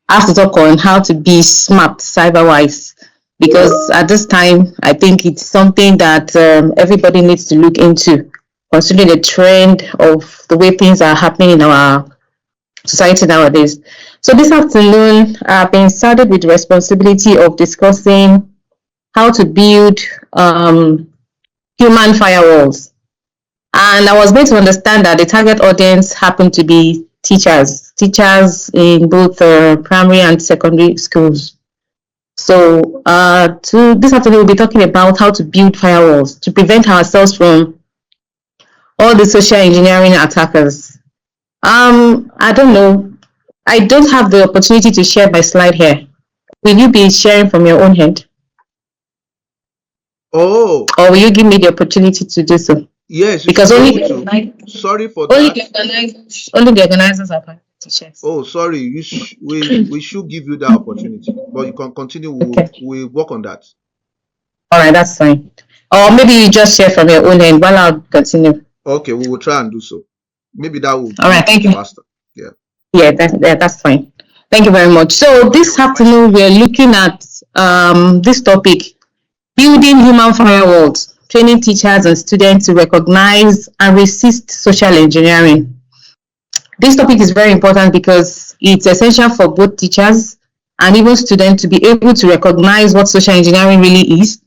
have to talk on how to be smart cyber-wise, because at this time, I think it's something that everybody needs to look into, considering the trend of the way things are happening in our society nowadays. So this afternoon, I've been saddled with the responsibility of discussing how to build human firewalls. And I was going to understand that the target audience happened to be teachers in both primary and secondary schools. So to this afternoon, we'll be talking about how to build firewalls to prevent ourselves from all the social engineering attackers. I don't know. I don't have the opportunity to share my slide here. Will you be sharing from your own hand? Oh. Or will you give me the opportunity to do so? Yes. Because only sorry for only that. Only the organizers are permitted to share. Oh, sorry. We should give you that opportunity, but you can continue. We'll work on that. All right, that's fine. Or maybe you just share from your own end while I'll continue. Okay, we will try and do so. Maybe that will. All right, thank you. Faster. Yeah. Yeah, that's fine. Thank you very much. So this afternoon we're looking at this topic: building human firewalls, training teachers and students to recognize and resist social engineering. This topic is very important because it's essential for both teachers and even students to be able to recognize what social engineering really is,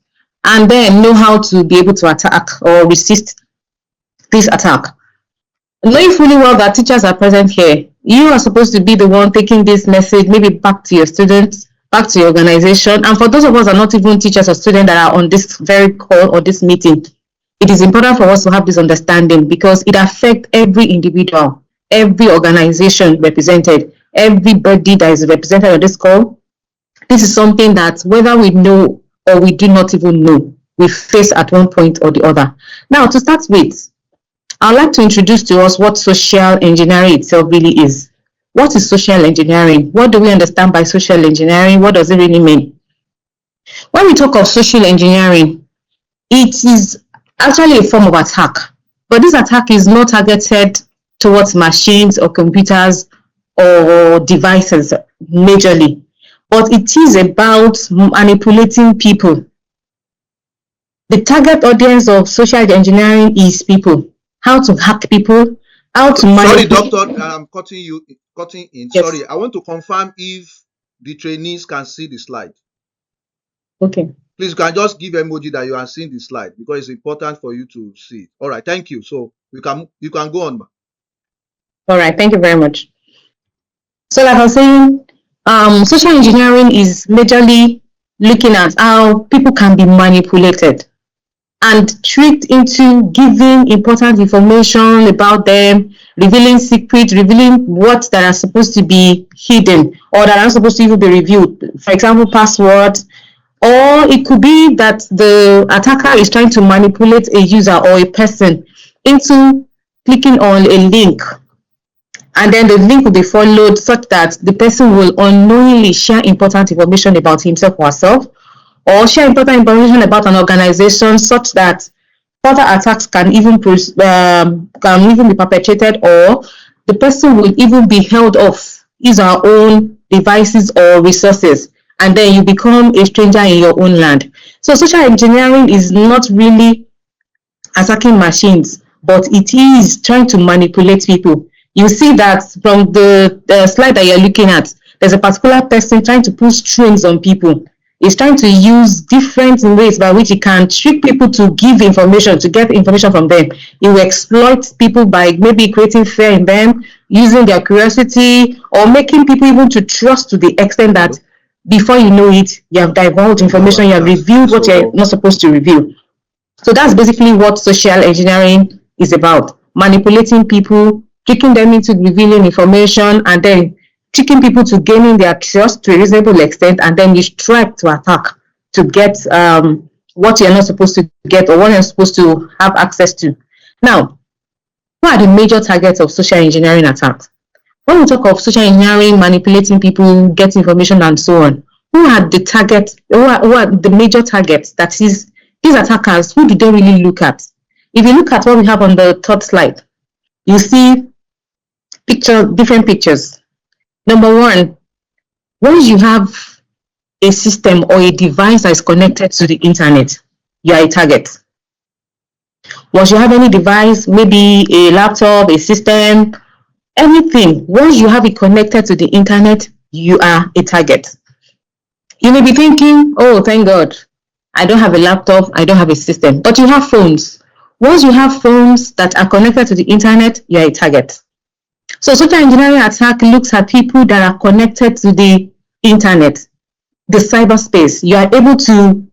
and then know how to be able to attack or resist this attack. Knowing fully well that teachers are present here, you are supposed to be the one taking this message maybe back to your students, back to your organization. And for those of us that are not even teachers or students that are on this very call or this meeting, it is important for us to have this understanding because it affects every individual, every organization represented, everybody that is represented on this call. This is something that whether we know or we do not even know, we face at one point or the other. Now, to start with, I'd like to introduce to us what social engineering itself really is. What is social engineering? What do we understand by social engineering? What does it really mean? When we talk of social engineering, it is actually a form of attack. But this attack is not targeted towards machines or computers or devices majorly. But it is about manipulating people. The target audience of social engineering is people. How to hack people, how to manipulate. Sorry, doctor, I'm cutting in. Yes. Sorry, I want to confirm if the trainees can see the slide. Okay. Please, you can just give emoji that you are seeing the slide because it's important for you to see. All right, thank you. So you can go on. All right, thank you very much. So like I was saying, social engineering is majorly looking at how people can be manipulated and tricked into giving important information about them, revealing secrets, revealing what that are supposed to be hidden or that are not supposed to even be revealed. For example, passwords. Or it could be that the attacker is trying to manipulate a user or a person into clicking on a link. And then the link will be followed such that the person will unknowingly share important information about himself or herself, or share important information about an organization such that further attacks can even be perpetrated, or the person will even be held off his or her own devices or resources, and then you become a stranger in your own land. So social engineering is not really attacking machines, but it is trying to manipulate people. You see that from the slide that you're looking at, there's a particular person trying to put strings on people. He's trying to use different ways by which he can trick people to give information, to get information from them. He will exploit people by maybe creating fear in them, using their curiosity, or making people even to trust to the extent that before you know it, you have divulged information, you have revealed what you're not supposed to reveal. So that's basically what social engineering is about: manipulating people, tricking them into revealing information, and then tricking people to gaining their trust to a reasonable extent, and then you strike to attack to get what you're not supposed to get or what you're supposed to have access to. Now, what are the major targets of social engineering attacks? When we talk of social engineering, manipulating people, get information, and so on, who are the targets? Who are the major targets? That is, these attackers, who do they really look at? If you look at what we have on the third slide, you see different pictures. Number one, Once you have a system or a device that is connected to the internet, you are a target. Once you have any device, maybe a laptop, a system, anything, once you have it connected to the internet, you are a target. You may be thinking, oh, thank God, I don't have a laptop, I don't have a system, but you have phones. Once you have phones that are connected to the internet, you are a target. So social engineering attack looks at people that are connected to the internet, the cyberspace. You are able to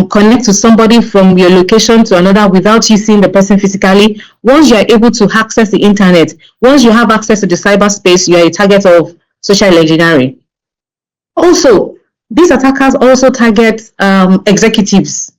connect to somebody from your location to another without you seeing the person physically. Once you are able to access the internet, once you have access to the cyberspace, you are a target of social engineering. Also, these attackers also target executives,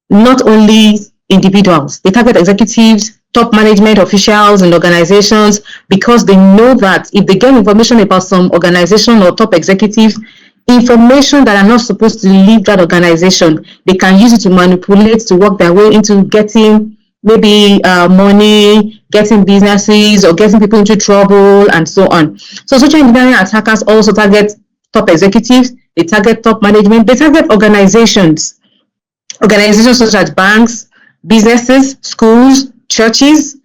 not only individuals. They target executives, top management officials in organizations, because they know that if they get information about some organization or top executives, information that are not supposed to leave that organization, they can use it to manipulate, to work their way into getting maybe money, getting businesses, or getting people into trouble, and so on. So social engineering attackers also target top executives, they target top management, they target organizations such as banks, businesses, schools, churches,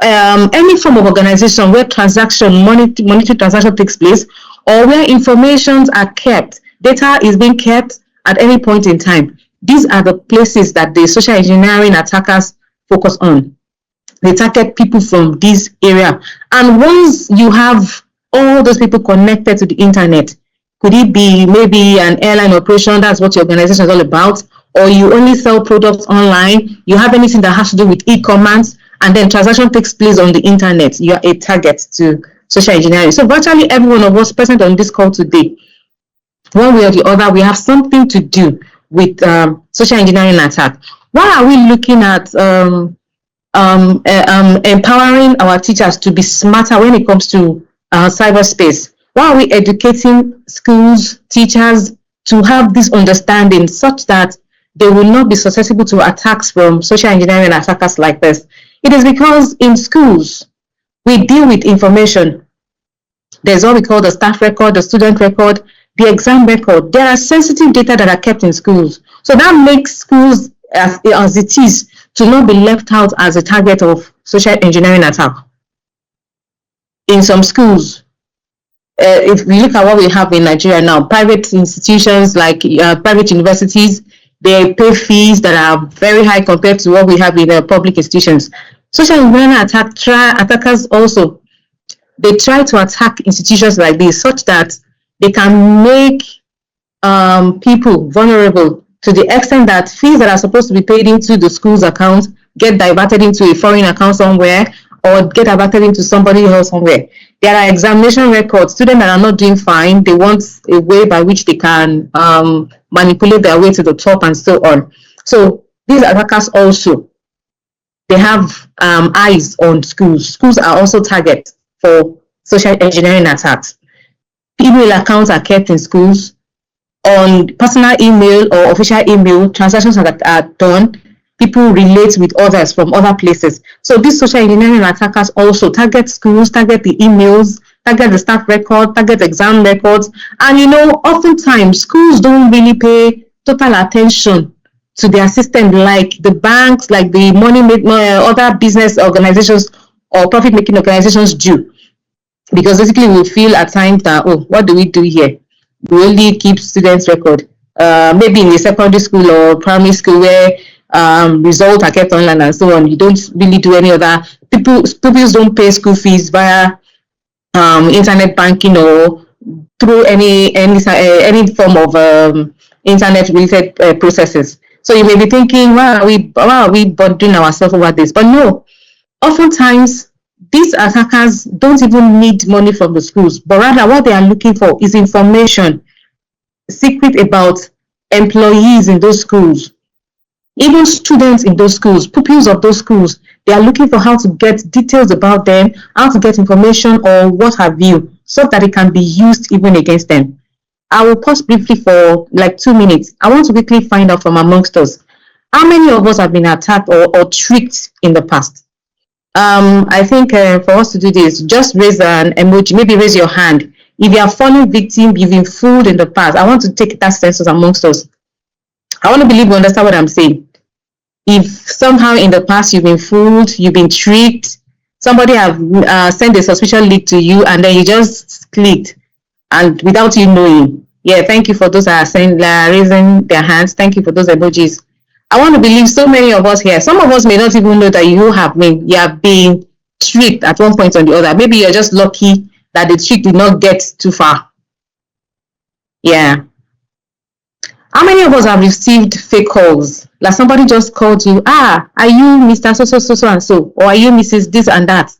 any form of organization where monetary transaction takes place, or where informations are kept, data is being kept at any point in time. These are the places that the social engineering attackers focus on. They target people from this area. And once you have all those people connected to the internet, could it be maybe an airline operation, that's what your organization is all about, or you only sell products online, you have anything that has to do with e-commerce, and then transaction takes place on the internet, you are a target to social engineering. So virtually every one of us present on this call today, one way or the other, we have something to do with social engineering attack. Why are we looking at empowering our teachers to be smarter when it comes to cyberspace? Why are we educating schools, teachers to have this understanding such that they will not be susceptible to attacks from social engineering attackers like this? It is because in schools, we deal with information. There's what we call the staff record, the student record, the exam record. There are sensitive data that are kept in schools. So that makes schools, as it is, to not be left out as a target of social engineering attack. In some schools, if we look at what we have in Nigeria now, private institutions like private universities, they pay fees that are very high compared to what we have in public institutions. Social engineering attackers also, they try to attack institutions like this such that they can make people vulnerable to the extent that fees that are supposed to be paid into the school's account get diverted into a foreign account somewhere, or get diverted into somebody else somewhere. There are examination records. Students that are not doing fine, they want a way by which they can manipulate their way to the top and so on. So these attackers also, they have eyes on schools. Schools are also targets for social engineering attacks. Email accounts are kept in schools. On personal email or official email, transactions that are done, people relate with others from other places. So these social engineering attackers also target schools, target the emails, target the staff record, target exam records. And oftentimes schools don't really pay total attention to their system like the banks, like the other business organizations or profit-making organizations do. Because basically we feel at times that, oh, what do we do here? We only keep students' record. Maybe in a secondary school or primary school where results are kept online and so on. You don't really do any other. Pupils don't pay school fees via internet banking or through any form of internet-related processes. So you may be thinking, why are we burdening ourselves over this? But no, oftentimes these attackers don't even need money from the schools, but rather what they are looking for is information, secret about employees in those schools, even students in those schools, pupils of those schools. They are looking for how to get details about them, how to get information or what have you, so that it can be used even against them. I will pause briefly for like 2 minutes. I want to quickly find out from amongst us, how many of us have been attacked or tricked in the past? I think for us to do this, just raise an emoji, maybe raise your hand If you are fallen victim, you've been fooled in the past. I want to take that census amongst us. I want to believe you understand what I'm saying. If somehow in the past you've been fooled, you've been tricked, somebody have sent a suspicious link to you, and then you just clicked, and without you knowing. Yeah, thank you for those that are saying, raising their hands. Thank you for those emojis. I want to believe so many of us here. Some of us may not even know that you have been tricked at one point or the other. Maybe you're just lucky that the trick did not get too far. Yeah. How many of us have received fake calls? Like somebody just called you, are you Mr. So and so, or are you Mrs. This and that?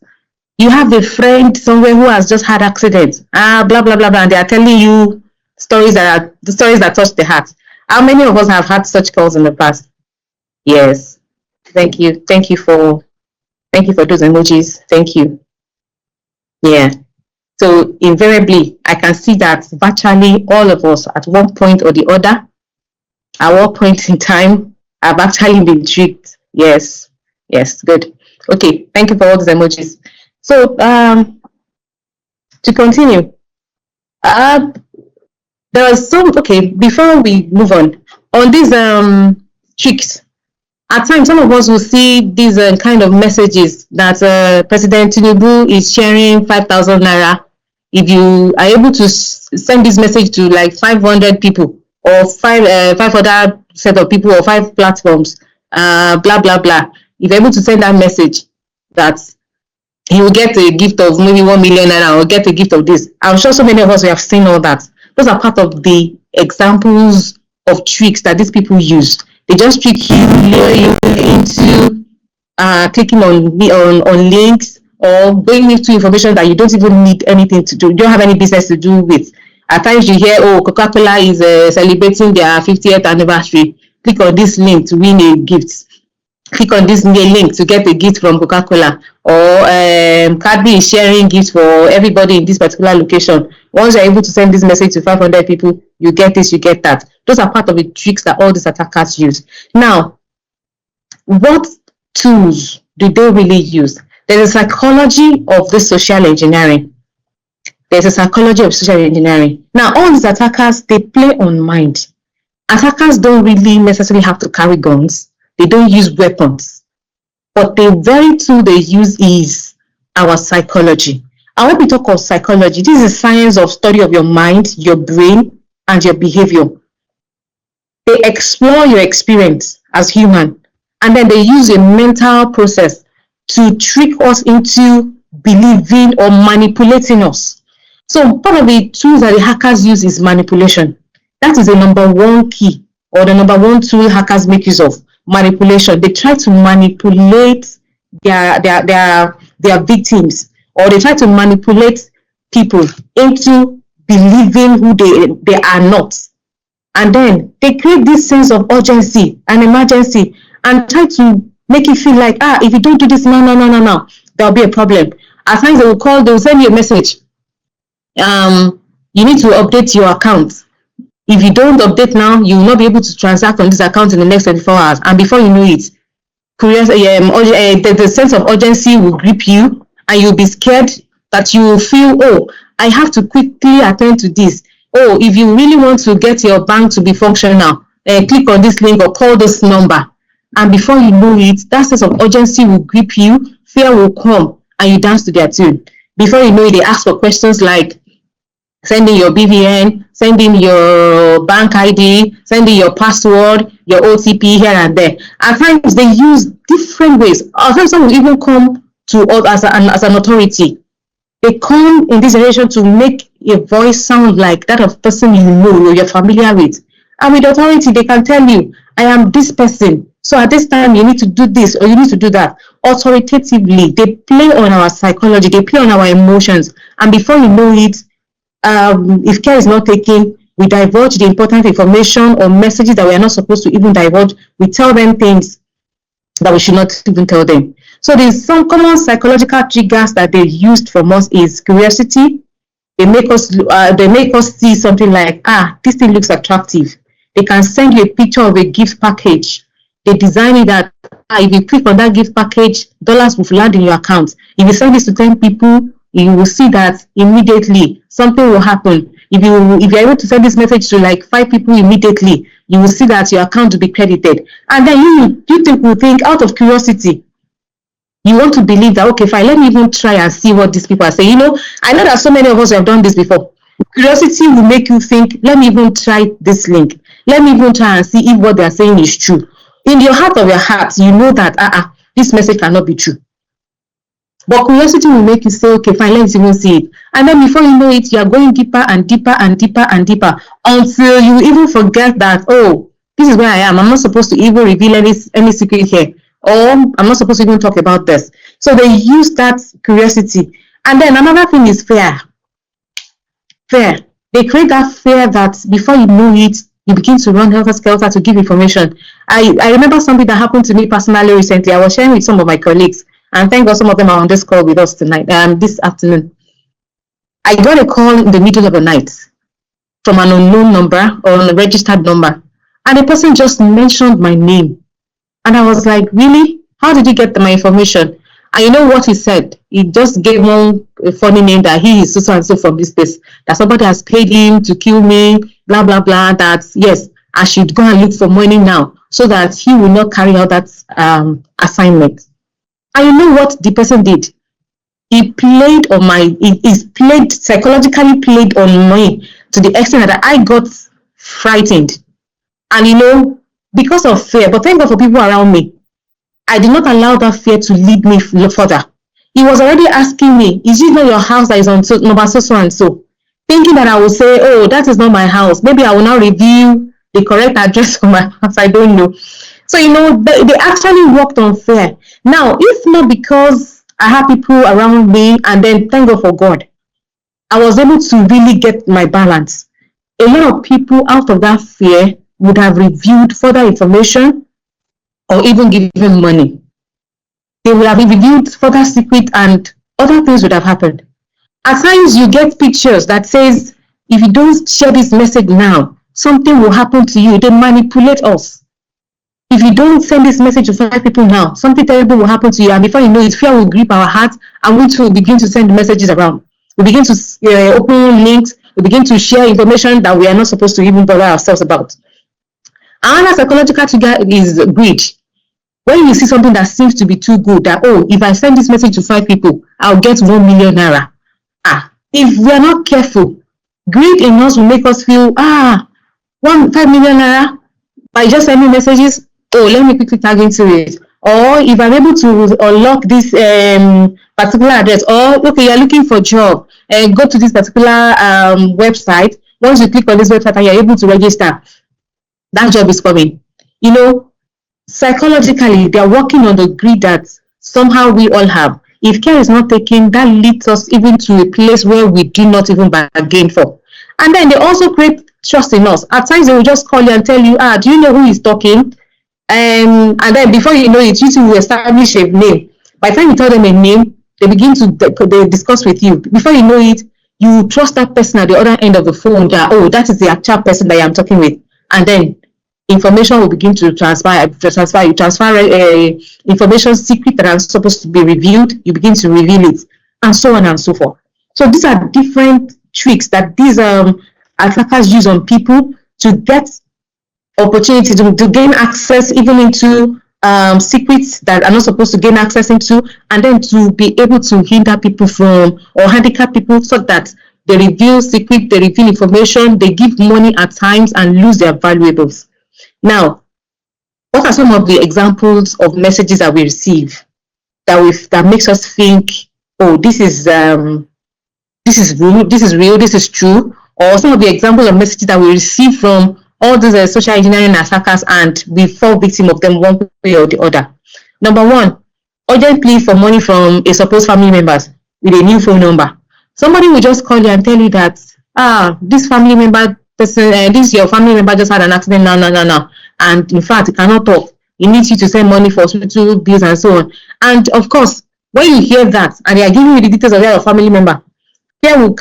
You have a friend somewhere who has just had accident, blah blah blah blah, and they are telling you stories that touch the heart. How many of us have had such calls in the past? Yes. Thank you for those emojis. Thank you. Yeah. So invariably, I can see that virtually all of us at one point or the other, at what point in time, have actually been tricked. Yes. Good. Okay. Thank you for all those emojis. So to continue, there was some. Okay, before we move on these tricks. At times, some of us will see these kind of messages that President Tinubu is sharing 5,000 naira. If you are able to send this message to like 500 people or five other set of people or 5 platforms, blah blah blah. If you're able to send that message, that he will get a gift of maybe 1 million naira or get a gift of this. I'm sure so many of us have seen all that. Those are part of the examples of tricks that these people use. They just trick you, lure you into clicking on links or going into information that you don't even need anything to do. You don't have any business to do with. At times you hear, Coca-Cola is celebrating their 50th anniversary. Click on this link to win a gift. Click on this link to get a gift from Coca-Cola, or Cadbury is sharing gifts for everybody in this particular location. Once you're able to send this message to 500 people, you get this, you get that. Those are part of the tricks that all these attackers use. Now, what tools do they really use? There's a psychology of this social engineering. Now, all these attackers, they play on mind. Attackers don't really necessarily have to carry guns. They don't use weapons. But the very tool they use is our psychology. And when we talk of psychology, this is science of study of your mind, your brain, and your behavior. They explore your experience as human, and then they use a mental process to trick us into believing or manipulating us. So part of the tools that the hackers use is manipulation. That is the number one key, or the number one tool hackers make use of. Manipulation. They try to manipulate their victims, or they try to manipulate people into believing who they are not. And then they create this sense of urgency and emergency and try to make you feel like, if you don't do this now, there'll be a problem. At times they'll send you a message. You need to update your account. If you don't update now, you will not be able to transact on this account in the next 24 hours. And before you know it, the sense of urgency will grip you, and you'll be scared that you will feel, I have to quickly attend to this. If you really want to get your bank to be functional, click on this link or call this number. And before you know it, that sense of urgency will grip you, fear will come, and you dance to their tune. Before you know it, they ask for questions like sending your BVN, sending your bank ID, sending your password, your OTP here and there. At times they use different ways. At times some will even come to us as an authority. They come in this generation to make a voice sound like that of person you know or you're familiar with. And with authority, they can tell you, I am this person. So at this time, you need to do this or you need to do that. Authoritatively, they play on our psychology, they play on our emotions. And before you know it, if care is not taken, we divulge the important information or messages that we are not supposed to even divulge. We tell them things that we should not even tell them. So there's some common psychological triggers that they used from us is curiosity. They make us see something like, this thing looks attractive. They can send you a picture of a gift package. They design it that if you click on that gift package, dollars will land in your account. If you send this to 10 people, you will see that immediately something will happen. If you're able to send this message to like 5 people immediately, you will see that your account will be credited. And then you will think, out of curiosity, you want to believe that, okay, fine, let me even try and see what these people are saying. I know that so many of us have done this before. Curiosity will make you think, let me even try this link. Let me even try and see if what they're saying is true. In your heart of your heart, you know that this message cannot be true. But curiosity will make you say, okay, fine, let's even see it. And then before you know it, you are going deeper and deeper and deeper and deeper until you even forget that, oh, this is where I am. I'm not supposed to even reveal any secret here. Or I'm not supposed to even talk about this. So they use that curiosity. And then another thing is fear. Fear. They create that fear that before you know it, you begin to run helter-skelter to give information. I remember something that happened to me personally recently. I was sharing with some of my colleagues. And thank God some of them are on this call with us tonight, this afternoon. I got a call in the middle of the night from an unknown number or a registered number. And the person just mentioned my name. And I was like, really? How did you get my information? And you know what he said? He just gave one funny name that he is so and so from this place. That somebody has paid him to kill me, blah, blah, blah. That, yes, I should go and look for money now so that he will not carry out that assignment. And you know what the person did? He played on psychologically played on me to the extent that I got frightened. And because of fear, but thank God for people around me, I did not allow that fear to lead me further. He was already asking me, is it not your house that is on number so and so? Thinking that I would say, oh, that is not my house. Maybe I will now reveal the correct address of my house. I don't know. So, they actually worked on fear. Now, if not because I have people around me, and then thank God for God, I was able to really get my balance. A lot of people out of that fear would have revealed further information or even given money. They would have revealed further secret and other things would have happened. At times you get pictures that says, if you don't share this message now, something will happen to you. They manipulate us. If you don't send this message to 5 people now, something terrible will happen to you. And before you know it, fear will grip our hearts and we too will begin to send messages around. We begin to open links. We begin to share information that we are not supposed to even bother ourselves about. Another psychological trigger is greed. When you see something that seems to be too good, that, oh, if I send this message to 5 people, I'll get 1 million naira. If we are not careful, greed in us will make us feel, 5 million naira by just sending messages. Oh, let me quickly tag into it. Or if I'm able to unlock this particular address, or okay, you're looking for a job, go to this particular website. Once you click on this website and you're able to register, that job is coming. Psychologically, they're working on the greed that somehow we all have. If care is not taken, that leads us even to a place where we do not even bargain for. And then they also create trust in us. At times, they will just call you and tell you, do you know who is talking? And then before you know it, you two will establish a name. By the time you tell them a name, they begin to they discuss with you. Before you know it, you trust that person at the other end of the phone. That is the actual person that I'm talking with. And then information will begin to transfer. You transfer information secret that are supposed to be revealed. You begin to reveal it, and so on and so forth. So these are different tricks that these attackers use on people to get opportunity to gain access even into secrets that are not supposed to gain access into, and then to be able to hinder people from or handicap people so that they reveal secret, they reveal information, they give money at times and lose their valuables. Now, what are some of the examples of messages that we receive that makes us think, oh, this is real, this is true? Or some of the examples of messages that we receive from all these social engineering attackers and we fall victim of them one way or the other. Number one, urgent plea for money from a supposed family member with a new phone number. Somebody will just call you and tell you that, this family member, this your family member just had an accident now. And in fact, he cannot talk. He needs you to send money for hospital bills and so on. And of course, when you hear that and they are giving you the details of your family member, fear will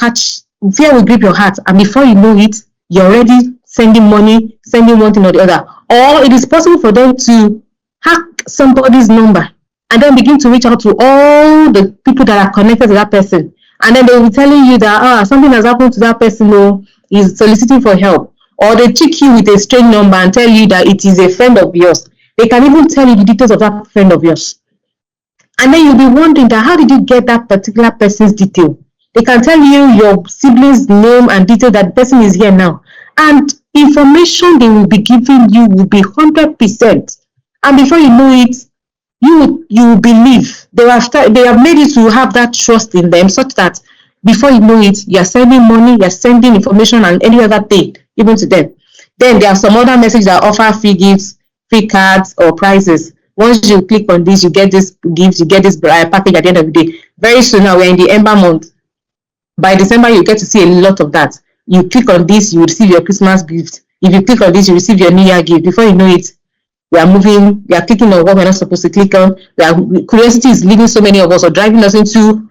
grip your heart. And before you know it, you're already sending money, sending one thing or the other. Or it is possible for them to hack somebody's number and then begin to reach out to all the people that are connected to that person And then they will be telling you that something has happened to that person who is soliciting for help. Or they trick you with a strange number and tell you that it is a friend of yours. They can even tell you the details of that friend of yours. And then you'll be wondering that how did you get that particular person's detail? They can tell you your sibling's name and detail that the person is here now. And information they will be giving you will be 100%. And before you know it, you believe they have made you to have that trust in them such that before you know it, you're sending money, you're sending information and any other thing even to them. Then there are some other messages that offer free gifts, free cards or prizes. Once you click on this, you get this gift, you get this package at the end of the day. Very soon now, we're in the Ember month. By December, you get to see a lot of that. You click on this, you receive your Christmas gift. If you click on this, you receive your New Year gift. Before you know it, we are clicking on what we're not supposed to click on. Curiosity is leading so many of us or driving us into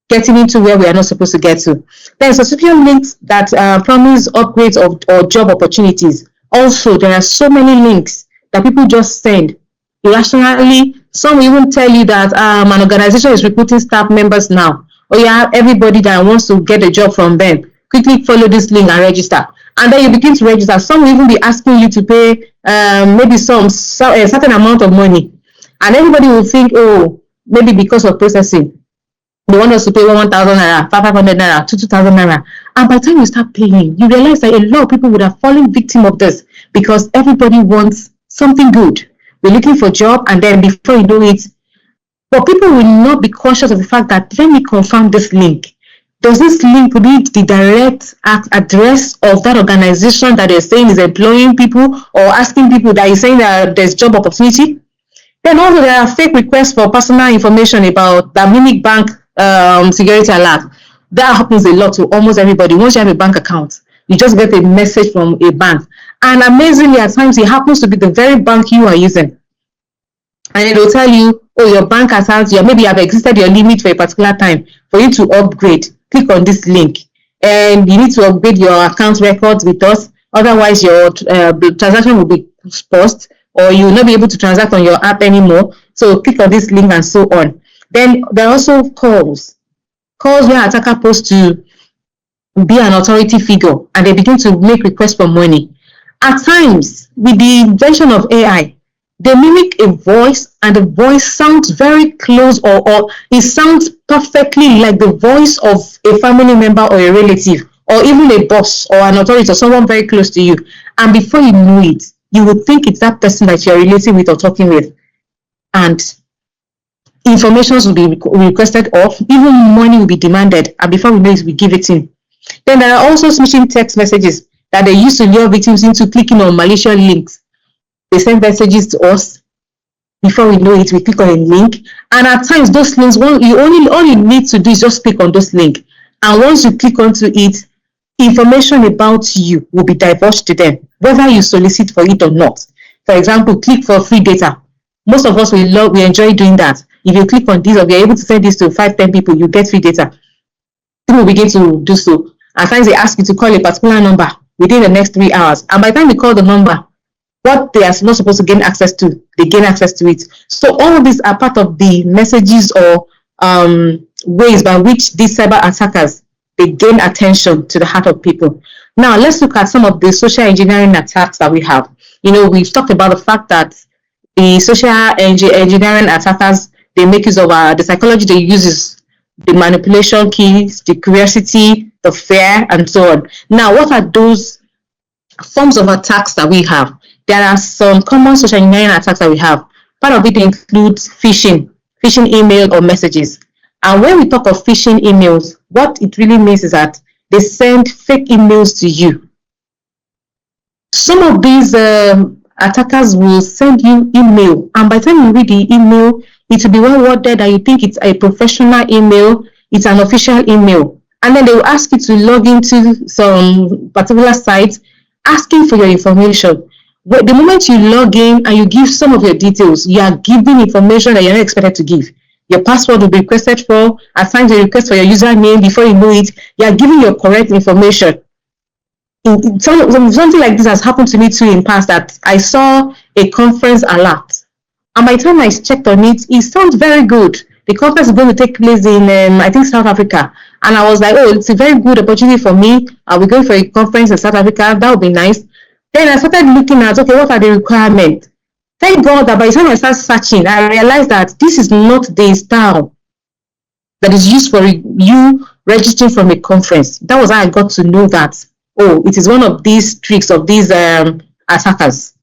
getting into where we are not supposed to get to. Then subscription links that promise upgrades or job opportunities. Also, there are so many links that people just send irrationally. Some will even tell you that an organization is recruiting staff members now, or you have everybody that wants to get a job from them. Quickly follow this link and register. And then you begin to register. Some will even be asking you to pay maybe a certain amount of money. And everybody will think, oh, maybe because of processing, they want us to pay 1,000 naira, 500 naira, 2,000 naira. And by the time you start paying, you realize that a lot of people would have fallen victim of this because everybody wants something good. We're looking for a job, and then before you know it, but people will not be conscious of the fact that let me confirm this link. Does this link read the direct address of that organization that they're saying is employing people or asking people that is saying that there's job opportunity? Then also there are fake requests for personal information about the mimic bank security alert. That happens a lot to almost everybody. Once you have a bank account, you just get a message from a bank. And amazingly, at times, it happens to be the very bank you are using. And it will tell you, oh, your bank account, maybe you have exceeded your limit for a particular time. For you to upgrade, click on this link. And you need to upgrade your account records with us. Otherwise, your transaction will be paused, or you will not be able to transact on your app anymore. So click on this link and so on. Then there are also calls where attacker posts to be an authority figure and they begin to make requests for money. At times, with the invention of AI, they mimic a voice and the voice sounds very close or it sounds perfectly like the voice of a family member or a relative or even a boss or an authority or someone very close to you. And before you know it, you would think it's that person that you're relating with or talking with. And informations will be requested of, even money will be demanded, and before we know it, we give it in. Then there are also smishing text messages that they use to lure victims into clicking on malicious links. They send messages to us. Before we know it, we click on a link, and at times those links, all you need to do is just click on those links, and once you click onto it, information about you will be divulged to them, whether you solicit for it or not. For example, click for free data. Most of us we enjoy doing that. If you click on this or you're able to send this to 5-10 people, you get free data. People begin to do so. At times they ask you to call a particular number within the next 3 hours. And by the time you call the number, what they are not supposed to gain access to, they gain access to it. So all of these are part of the messages or ways by which these cyber attackers, they gain attention to the heart of people. Now, let's look at some of the social engineering attacks that we have. We've talked about the fact that the social engineering attackers, they make use of the psychology they use is the manipulation keys, the curiosity, the fear, and so on. Now, what are those forms of attacks that we have? There are some common social engineering attacks that we have. Part of it includes phishing email or messages. And when we talk of phishing emails, what it really means is that they send fake emails to you. Some of these attackers will send you email, and by the time you read the email, it will be well worded that you think it's a professional email, it's an official email. And then they will ask you to log into some particular site asking for your information. The moment you log in and you give some of your details, you are giving information that you're not expected to give. Your password will be requested for. At times they request for your username. Before you know it, you are giving your correct information. Something like this has happened to me too in past, that I saw a conference alert. And by the time I checked on it, it sounds very good. The conference is going to take place in, I think, South Africa. And I was like, oh, it's a very good opportunity for me. I'll be going for a conference in South Africa. That would be nice. Then I started looking at, okay, what are the requirements? Thank God that by the time I started searching, I realized that this is not the style that is used for you registering from a conference. That was how I got to know that, oh, it is one of these tricks of these attackers.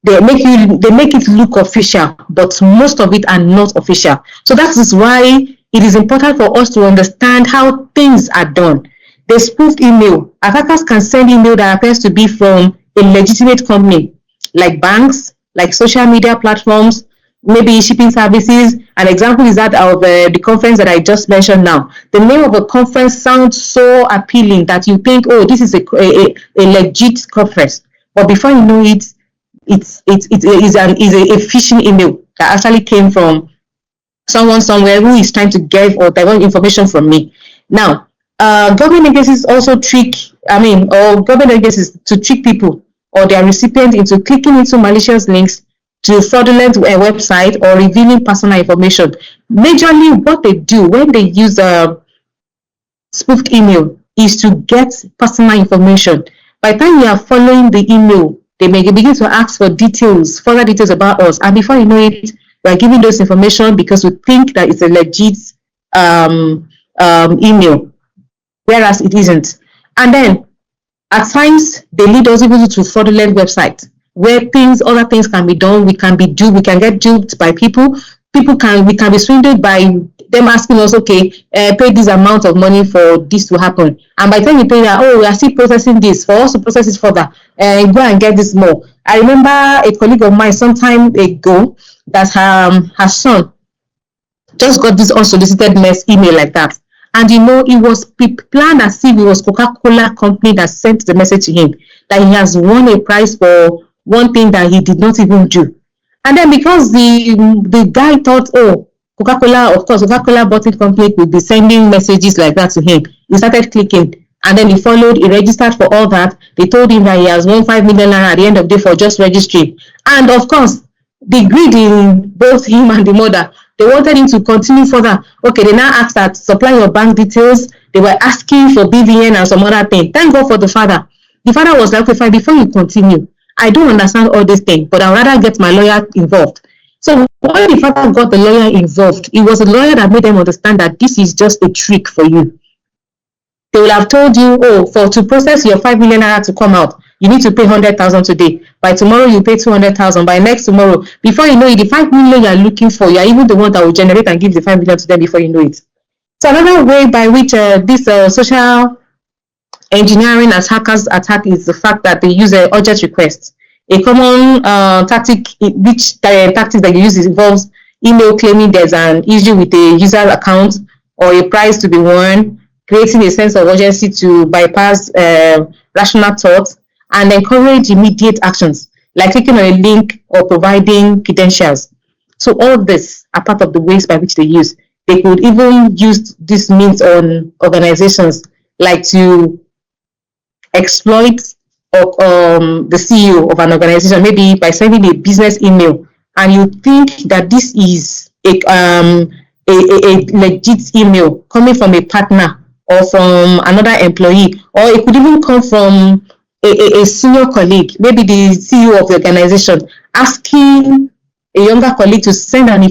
They make it look official, but most of it are not official. So that is why it is important for us to understand how things are done. They spoof email. Attackers can send email that appears to be from a legitimate company, like banks, like social media platforms, maybe shipping services. An example is that of the conference that I just mentioned now. The name of a conference sounds so appealing that you think, oh, this is a legit conference. But before you know it, it's a phishing email that actually came from someone somewhere who is trying to get or divert information from me. Now, government agencies also or government agencies to trick people or their recipients into clicking into malicious links to fraudulent website or revealing personal information. Majorly, what they do when they use spoofed email is to get personal information. By the time you are following the email, they may begin to ask for details, further details about us. And before you know it, we are giving those information because we think that it's a legit email, whereas it isn't. And then at times they lead us even to fraudulent websites where other things can be done. We can get duped by people. We can be swindled by them asking us, okay, pay this amount of money for this to happen. And by the time you pay that, oh, we are still processing this. For us to process it further, go and get this more. I remember a colleague of mine some time ago that her son just got this unsolicited email like that. And it was planned as if it was Coca-Cola company that sent the message to him that he has won a prize for one thing that he did not even do. And then because the guy thought, oh, Coca-Cola bottling company would be sending messages like that to him, he started clicking. And then he registered for all that. They told him that he has won 5 million naira at the end of the day for just registering. And of course, the greed in both him and the mother, they wanted him to continue further. Okay, they now asked that supply your bank details. They were asking for BVN and some other thing. Thank God for the father. The father was like, okay, fine, before you continue, I don't understand all these things, but I'd rather get my lawyer involved. So when the father got the lawyer involved, it was a lawyer that made them understand that this is just a trick for you. They will have told you, oh, to process your 5 million naira to come out, you need to pay 100,000 today. By tomorrow, you pay 200,000. By next tomorrow, before you know it, the 5 million you are looking for, you are even the one that will generate and give the 5 million to them before you know it. So another way by which this social engineering hackers attack is the fact that they use urgent requests. A common tactic that you use involves email claiming there's an issue with a user account or a prize to be won, creating a sense of urgency to bypass rational thought and encourage immediate actions, like clicking on a link or providing credentials. So all this are part of the ways by which they use. They could even use this means on organizations, like to exploit the CEO of an organization, maybe by sending a business email, and you think that this is a legit email coming from a partner or from another employee, or it could even come from a senior colleague, maybe the CEO of the organization, asking a younger colleague to send a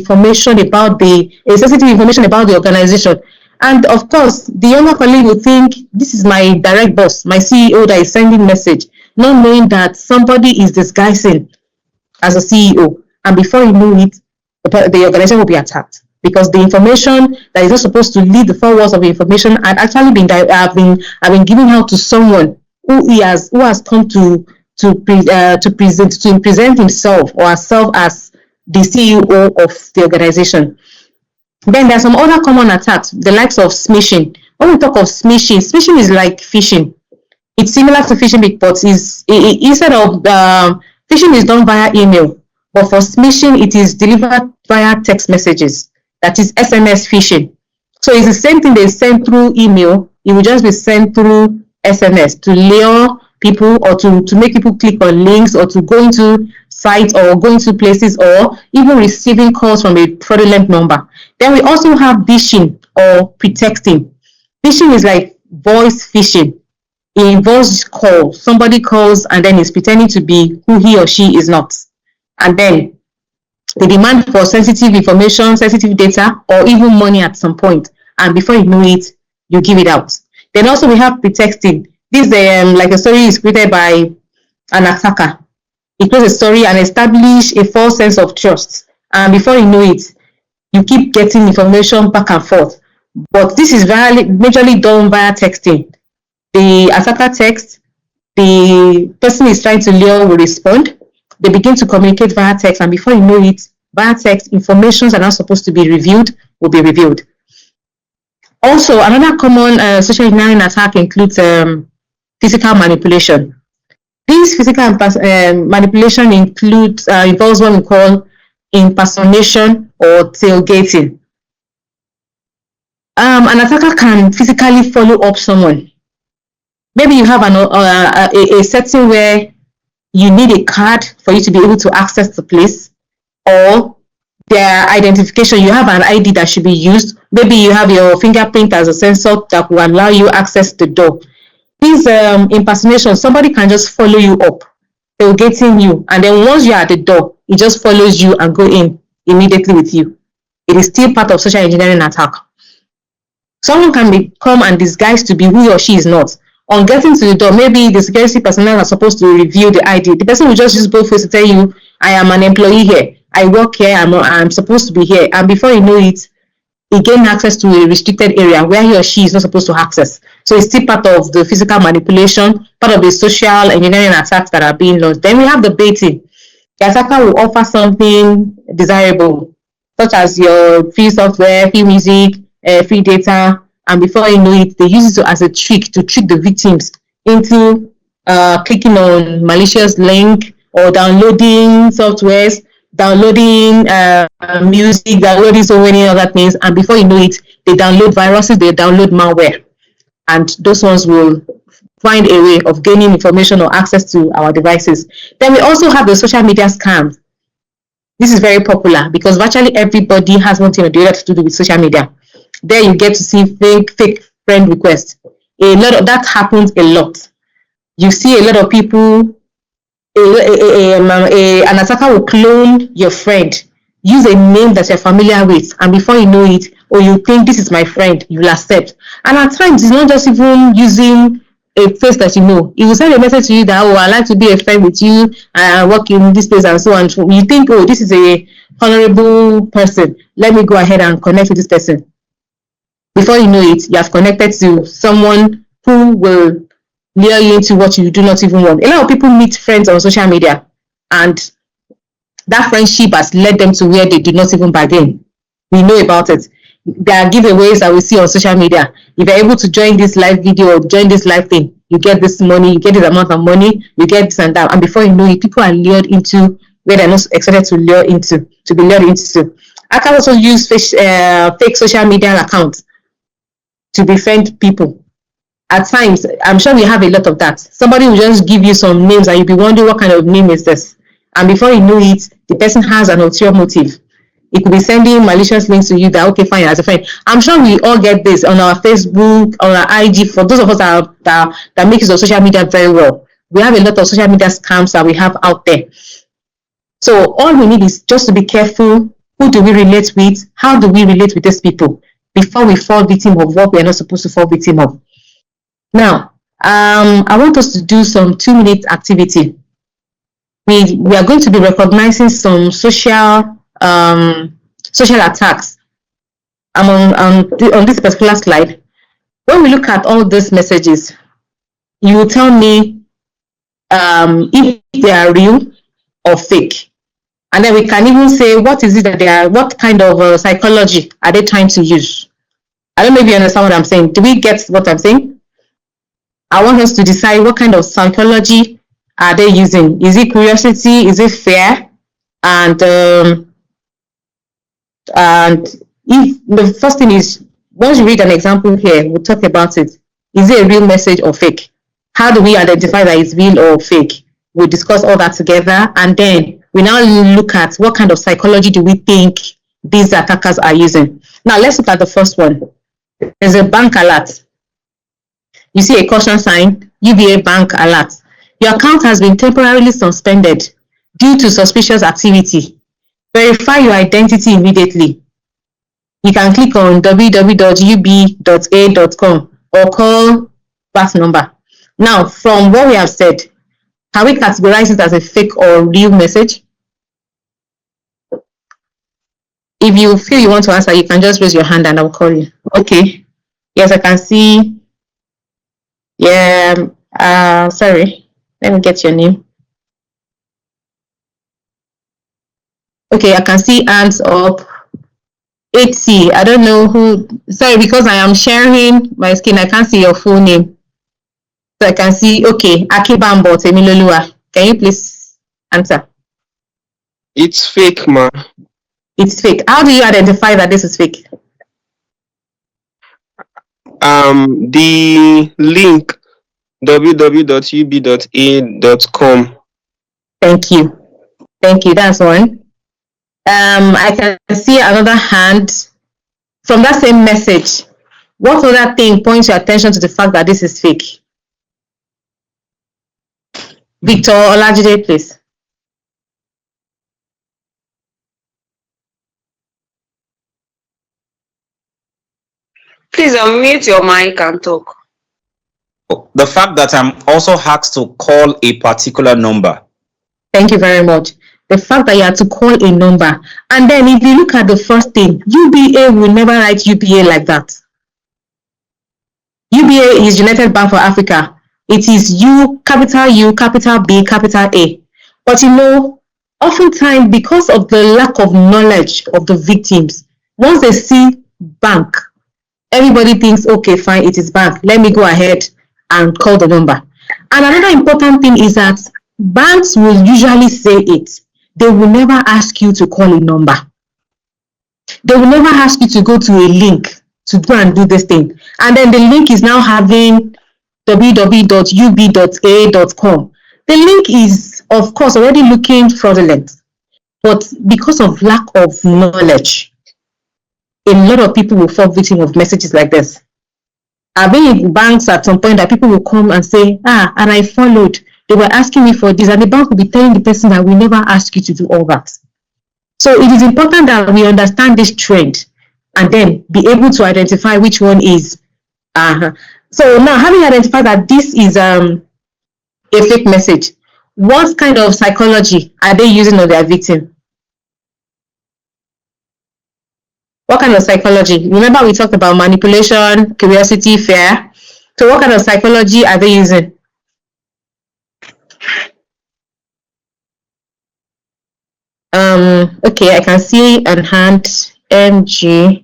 sensitive information about the organization. And of course, the younger colleague will think, this is my direct boss, my CEO that is sending message, not knowing that somebody is disguising as a CEO. And before you know it, the organization will be attacked, because the information that is not supposed to lead the firewalls of the information had actually been given out to someone who has come to present himself or herself as the CEO of the organization. Then there are some other common attacks, the likes of smishing. When we talk of smishing is like phishing. It's similar to phishing, but instead of phishing is done via email, but for smishing it is delivered via text messages. That is SMS phishing. So it's the same thing they send through email. It will just be sent through SMS to lure people or to make people click on links or to go into sites or go into places or even receiving calls from a fraudulent number. Then we also have phishing or pretexting. Phishing is like voice phishing. It involves call. Somebody calls and then is pretending to be who he or she is not. And then they demand for sensitive information, sensitive data, or even money at some point. And before you know it, you give it out. Then also we have pretexting. This like a story is created by an attacker. He creates a story and establish a false sense of trust. And before you know it, you keep getting information back and forth. But this is majorly done via texting. The attacker text, the person is trying to lure will respond. They begin to communicate via text, and before you know it, via text, informations are not supposed to be revealed will be revealed. Also, another common social engineering attack includes physical manipulation. This physical manipulation involves what we call impersonation or tailgating. An attacker can physically follow up someone. Maybe you have a setting where you need a card for you to be able to access the place, or their identification, you have an ID that should be used. Maybe you have your fingerprint as a sensor that will allow you access the door. This impersonation, somebody can just follow you up, tailgating you, and then once you're at the door, it just follows you and go in immediately with you. It is still part of social engineering attack. Someone can come and disguise to be who he or she is not. On getting to the door, maybe the security personnel are supposed to review the ID. The person will just use both ways to tell you, I am an employee here, I work here, I'm supposed to be here. And before you know it, he gain access to a restricted area where he or she is not supposed to access. So it's still part of the physical manipulation, part of the social engineering attacks that are being launched. Then we have the baiting. The attacker will offer something desirable, such as your free software, free music, free data, and before you know it, they use it as a trick to trick the victims into clicking on malicious link or downloading softwares, downloading music, downloading so many other things, and before you know it, they download viruses, they download malware, and those ones will find a way of gaining information or access to our devices. Then we also have the social media scams. This is very popular because virtually everybody has one thing or the other to do with social media. There you get to see fake friend requests. A lot of that happens a lot. You see a lot of people, an attacker will clone your friend, use a name that you're familiar with, and before you know it, or you think this is my friend, you'll accept. And at times, it's not just even using a face that you know. It will send a message to you that, oh, I'd like to be a friend with you, I work in this place and so on. You think, oh, this is a honorable person. Let me go ahead and connect with this person. Before you know it, you have connected to someone who will lure you into what you do not even want. A lot of people meet friends on social media, and that friendship has led them to where they did not even bargain. We know about it. There are giveaways that we see on social media. If you're able to join this live video or join this live thing, you get this money, you get this amount of money, you get this and that. And before you know it, people are lured into where they're not expected to be lured into. I can also use fake social media accounts to befriend people. At times, I'm sure we have a lot of that. Somebody will just give you some names and you'll be wondering what kind of name is this. And before you know it, the person has an ulterior motive. It could be sending malicious links to you that, okay, fine, as a friend. I'm sure we all get this on our Facebook, on our IG, for those of us that make use of social media very well. We have a lot of social media scams that we have out there. So all we need is just to be careful. Who do we relate with? How do we relate with these people before we fall victim of what we are not supposed to fall victim of? Now, I want us to do some 2-minute activity. We are going to be recognizing some social attacks. On this particular slide. When we look at all these messages, you will tell me if they are real or fake. And then we can even say, what is it that they are, what kind of psychology are they trying to use? I don't know if you understand what I'm saying. Do we get what I'm saying? I want us to decide what kind of psychology are they using. Is it curiosity? Is it fear? And if the first thing is, once you read an example here, we'll talk about it. Is it a real message or fake? How do we identify that it's real or fake? We'll discuss all that together, and then we now look at what kind of psychology do we think these attackers are using. Now let's look at the first one. There's a bank alert. You see a caution sign, UBA bank alert. Your account has been temporarily suspended due to suspicious activity. Verify your identity immediately. You can click on www.ub.a.com or call that number. Now, from what we have said, can we categorize it as a fake or real message? If you feel you want to answer, you can just raise your hand and I'll call you. Okay. Yes, I can see. Yeah. Sorry. Let me get your name. Okay, I can see hands up. 80. I don't know who. Sorry, because I am sharing my screen, I can't see your full name. So I can see. Okay, Akibambo Temilolua. Can you please answer? It's fake, ma. It's fake. How do you identify that this is fake? The link www.ub.a.com. Thank you. Thank you. That's one. I can see another hand from that same message. What other thing points your attention to the fact that this is fake? Victor Olajide, please. Please unmute your mic and talk. The fact that I'm also asked to call a particular number. Thank you very much. The fact that you have to call a number. And then if you look at the first thing, UBA will never write UBA like that. UBA is United Bank for Africa. It is U, capital B, capital A. But you know, oftentimes because of the lack of knowledge of the victims, once they see bank, everybody thinks, okay, fine, it is bank. Let me go ahead and call the number. And another important thing is that banks will usually say it. They will never ask you to call a number. They will never ask you to go to a link to go and do this thing. And then the link is now having www.ub.a.com. The link is, of course, already looking fraudulent. But because of lack of knowledge, a lot of people will fall victim of messages like this. I've been in banks at some point that people will come and say, and I followed. They were asking me for this, and the bank will be telling the person that we never ask you to do all that. So it is important that we understand this trend and then be able to identify which one is. So now, having identified that this is a fake message, what kind of psychology are they using on their victim? What kind of psychology? Remember we talked about manipulation, curiosity, fear. So what kind of psychology are they using? Okay, I can see an hand, MG.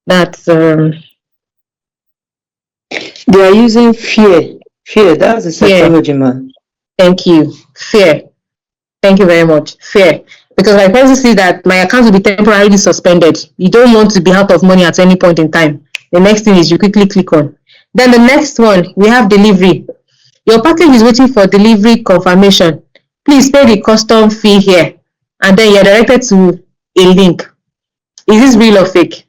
That's They are using fear. Fear, that's the psychology, man. Thank you. Fear. Thank you very much. Fear. Because my person sees that my account will be temporarily suspended. You don't want to be out of money at any point in time. The next thing is you quickly click on. Then the next one, we have delivery. Your package is waiting for delivery confirmation. Please pay the custom fee here. And then you're directed to a link. Is this real or fake?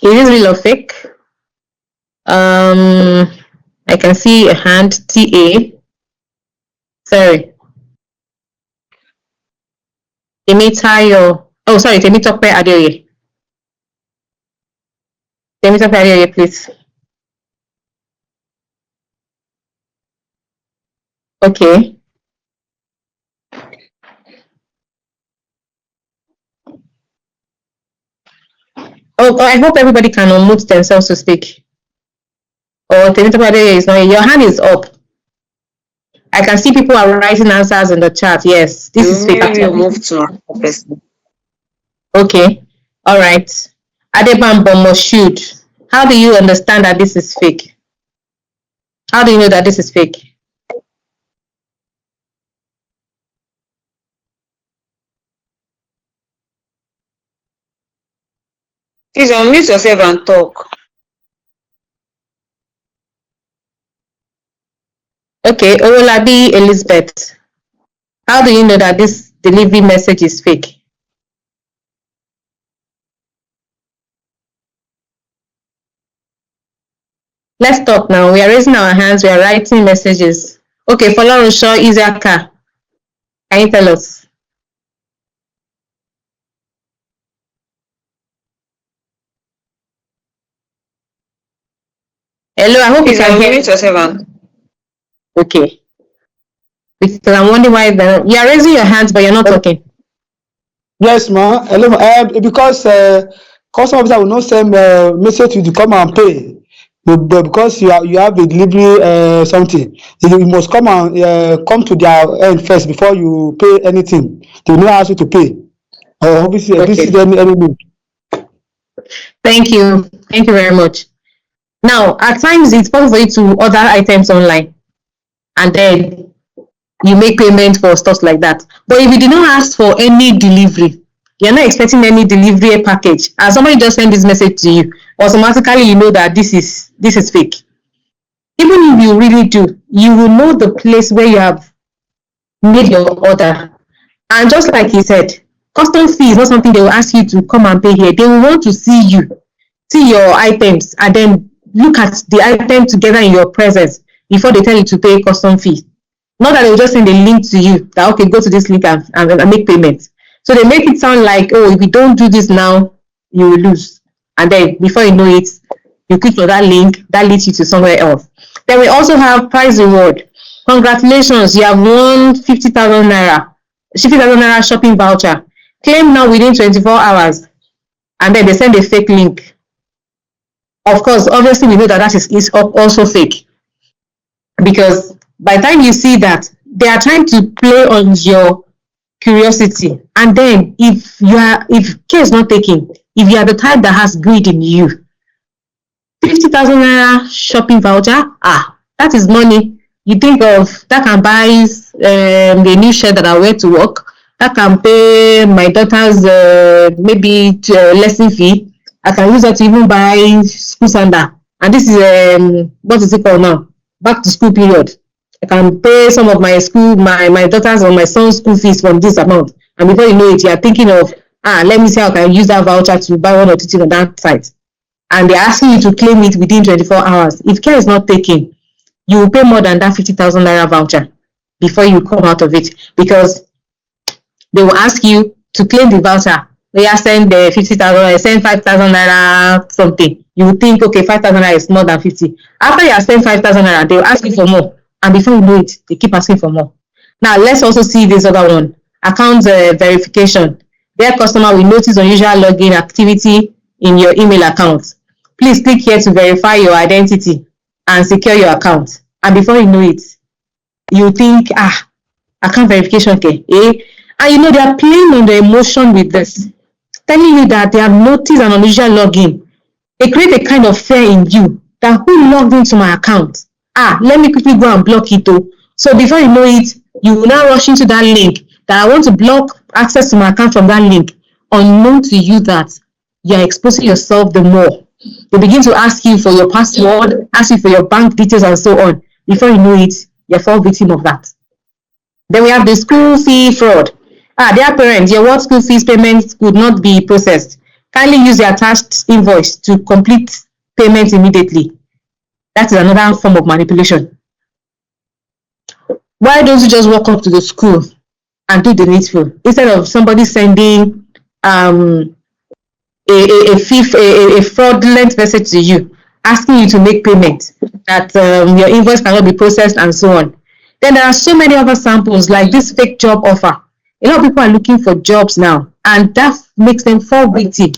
Is this real or fake? I can see a hand, TA. Sorry. Temitayo. Oh, sorry, Temitope Adeoye. Temitope Adeoye, please. Okay. Oh, I hope everybody can unmute themselves to speak. Oh, Temitope Adeoye is not here. Your hand is up. I can see people are writing answers in the chat. Yes, this is fake. You move to another person. Okay. All right. Adebambo Moshood. How do you understand that this is fake? How do you know that this is fake? Please unmute yourself and talk. Okay, Owolabi Elizabeth. How do you know that this delivery message is fake? Let's talk now. We are raising our hands. We are writing messages. Okay, Folarosho Izaka, can you tell us? Hello, I hope you Please can hear. unmute yourself. Okay. Because I'm wondering why you are raising your hands, but you're not talking. Yes, ma. Hello, because customer officer will not send message to you to come and pay. But because you have a delivery something, you must come and come to their end first before you pay anything. They will not ask you to pay. Obviously, this is any need. Thank you. Thank you very much. Now, at times it's possible for you to order items online and then you make payment for stuff like that. But if you did not ask for any delivery, you're not expecting any delivery package, and somebody just send this message to you, automatically you know that this is fake. Even if you really do, you will know the place where you have made your order. And just like he said, custom fee is not something they will ask you to come and pay here. They will want to see you, see your items, and then look at the item together in your presence before they tell you to pay custom fee. Not that they will just send a link to you that, okay, go to this link and make payment. So they make it sound like, oh, if you don't do this now, you will lose. And then before you know it, you click on that link, that leads you to somewhere else. Then we also have prize reward. Congratulations, you have won 50,000 naira, 50,000 naira shopping voucher. Claim now within 24 hours. And then they send a fake link. Of course, obviously, we know that is also fake. Because by the time you see that, they are trying to play on your curiosity. And then if care is not taken, if you are the type that has greed in you, 50,000 naira shopping voucher, that is money. You think of that can buy the new shirt that I wear to work, that can pay my daughter's maybe lesson fee. I can use that to even buy school sandal. And this is what is it called now? Back to school period. I can pay some of my my daughter's or my son's school fees from this amount. And before you know it, you are thinking of, let me see how I can use that voucher to buy one or two things on that site. And they're asking you to claim it within 24 hours. If care is not taken, you will pay more than that 50,000 naira voucher before you come out of it, because they will ask you to claim the voucher. They are send the 50,000, send 5,000 naira something. You will think, okay, 5,000 naira is more than 50. After you have spent 5,000 naira, they will ask you for more. And before you know it, they keep asking for more. Now, let's also see this other one. Account verification. Dear customer, we notice unusual login activity in your email account. Please click here to verify your identity and secure your account. And before you know it, you think, account verification, okay, and you know they are playing on the emotion with this, telling you that they have noticed an unusual login. They create a kind of fear in you that who logged into my account? Let me quickly go and block it though. So before you know it, you will now rush into that link that I want to block access to my account from that link, unknown to you that you are exposing yourself the more. They begin to ask you for your password, ask you for your bank details and so on. Before you know it, you're fall victim of that. Then we have the school fee fraud. Dear parents, your what school fees payment could not be processed. Kindly use the attached invoice to complete payment immediately. That is another form of manipulation. Why don't you just walk up to the school and do the needful instead of somebody sending a fraudulent message to you asking you to make payment that your invoice cannot be processed and so on. Then there are so many other samples like this fake job offer. A lot of people are looking for jobs now, and that makes them fall victim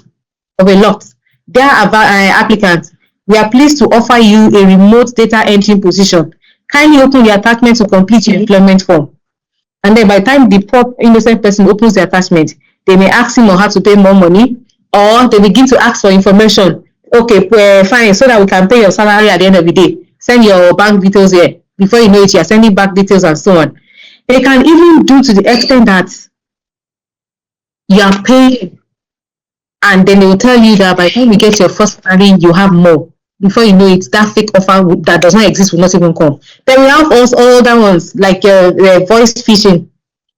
of a lot. Dear applicants, we are pleased to offer you a remote data entry position. Kindly open the attachment to complete your employment form. And then by the time the poor innocent person opens the attachment, they may ask him or her to pay more money, or they begin to ask for information. Okay, fine, so that we can pay your salary at the end of the day. Send your bank details here. Before you know it, you are sending back details and so on. They can even do to the extent that you are paying, and then they will tell you that by the time you get your first salary, you have more. Before you know it, that fake offer that does not exist will not even come. Then we have also other ones like voice phishing.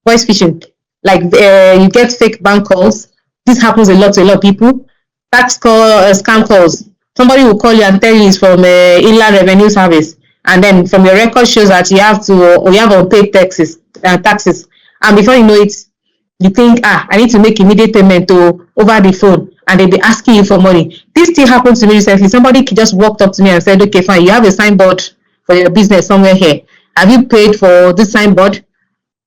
Voice phishing, like you get fake bank calls. This happens a lot to a lot of people. Tax call, scam calls. Somebody will call you and tell you it's from Inland Revenue Service, and then from your record shows that you have unpaid taxes, and before you know it, you think, I need to make immediate payment over the phone, and they'll be asking you for money. This thing happened to me recently. Somebody just walked up to me and said, okay, fine, you have a signboard for your business somewhere here. Have you paid for this signboard?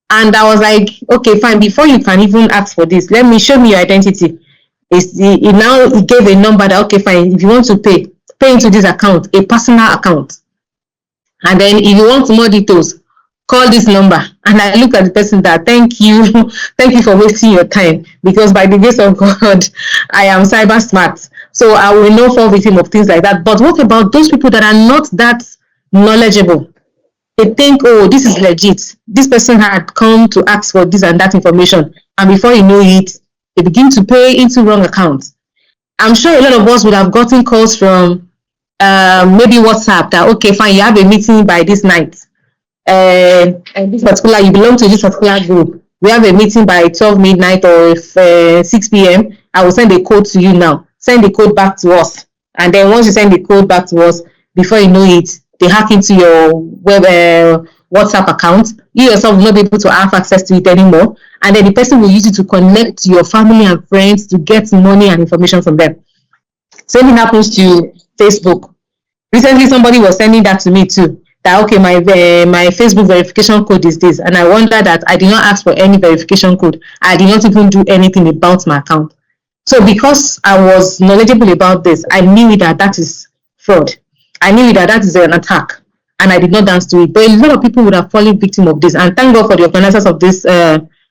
And I was like, okay, fine, before you can even ask for this, show me your identity. He gave a number that, okay, fine, if you want to pay into this account, a personal account. And then if you want more details, call this number. And I look at the person that, thank you for wasting your time, because by the grace of God, I am cyber smart. So I will not fall victim of things like that. But what about those people that are not that knowledgeable? They think, oh, this is legit. This person had come to ask for this and that information. And before you know it, they begin to pay into wrong accounts. I'm sure a lot of us would have gotten calls from maybe WhatsApp that, okay, fine, you have a meeting by this night. And this particular, you belong to this particular group. We have a meeting by 12 midnight or 6 p.m. I will send a code to you now. Send the code back to us. And then once you send the code back to us, before you know it, they hack into your web WhatsApp account. You yourself will not be able to have access to it anymore. And then the person will use it to connect to your family and friends to get money and information from them. Same thing happens to Facebook. Recently, somebody was sending that to me too. That, okay, my Facebook verification code is this. And I wonder that I did not ask for any verification code. I did not even do anything about my account. So because I was knowledgeable about this, I knew that is fraud. I knew that is an attack, and I did not dance to it. But a lot of people would have fallen victim of this. And thank God for the organizers of this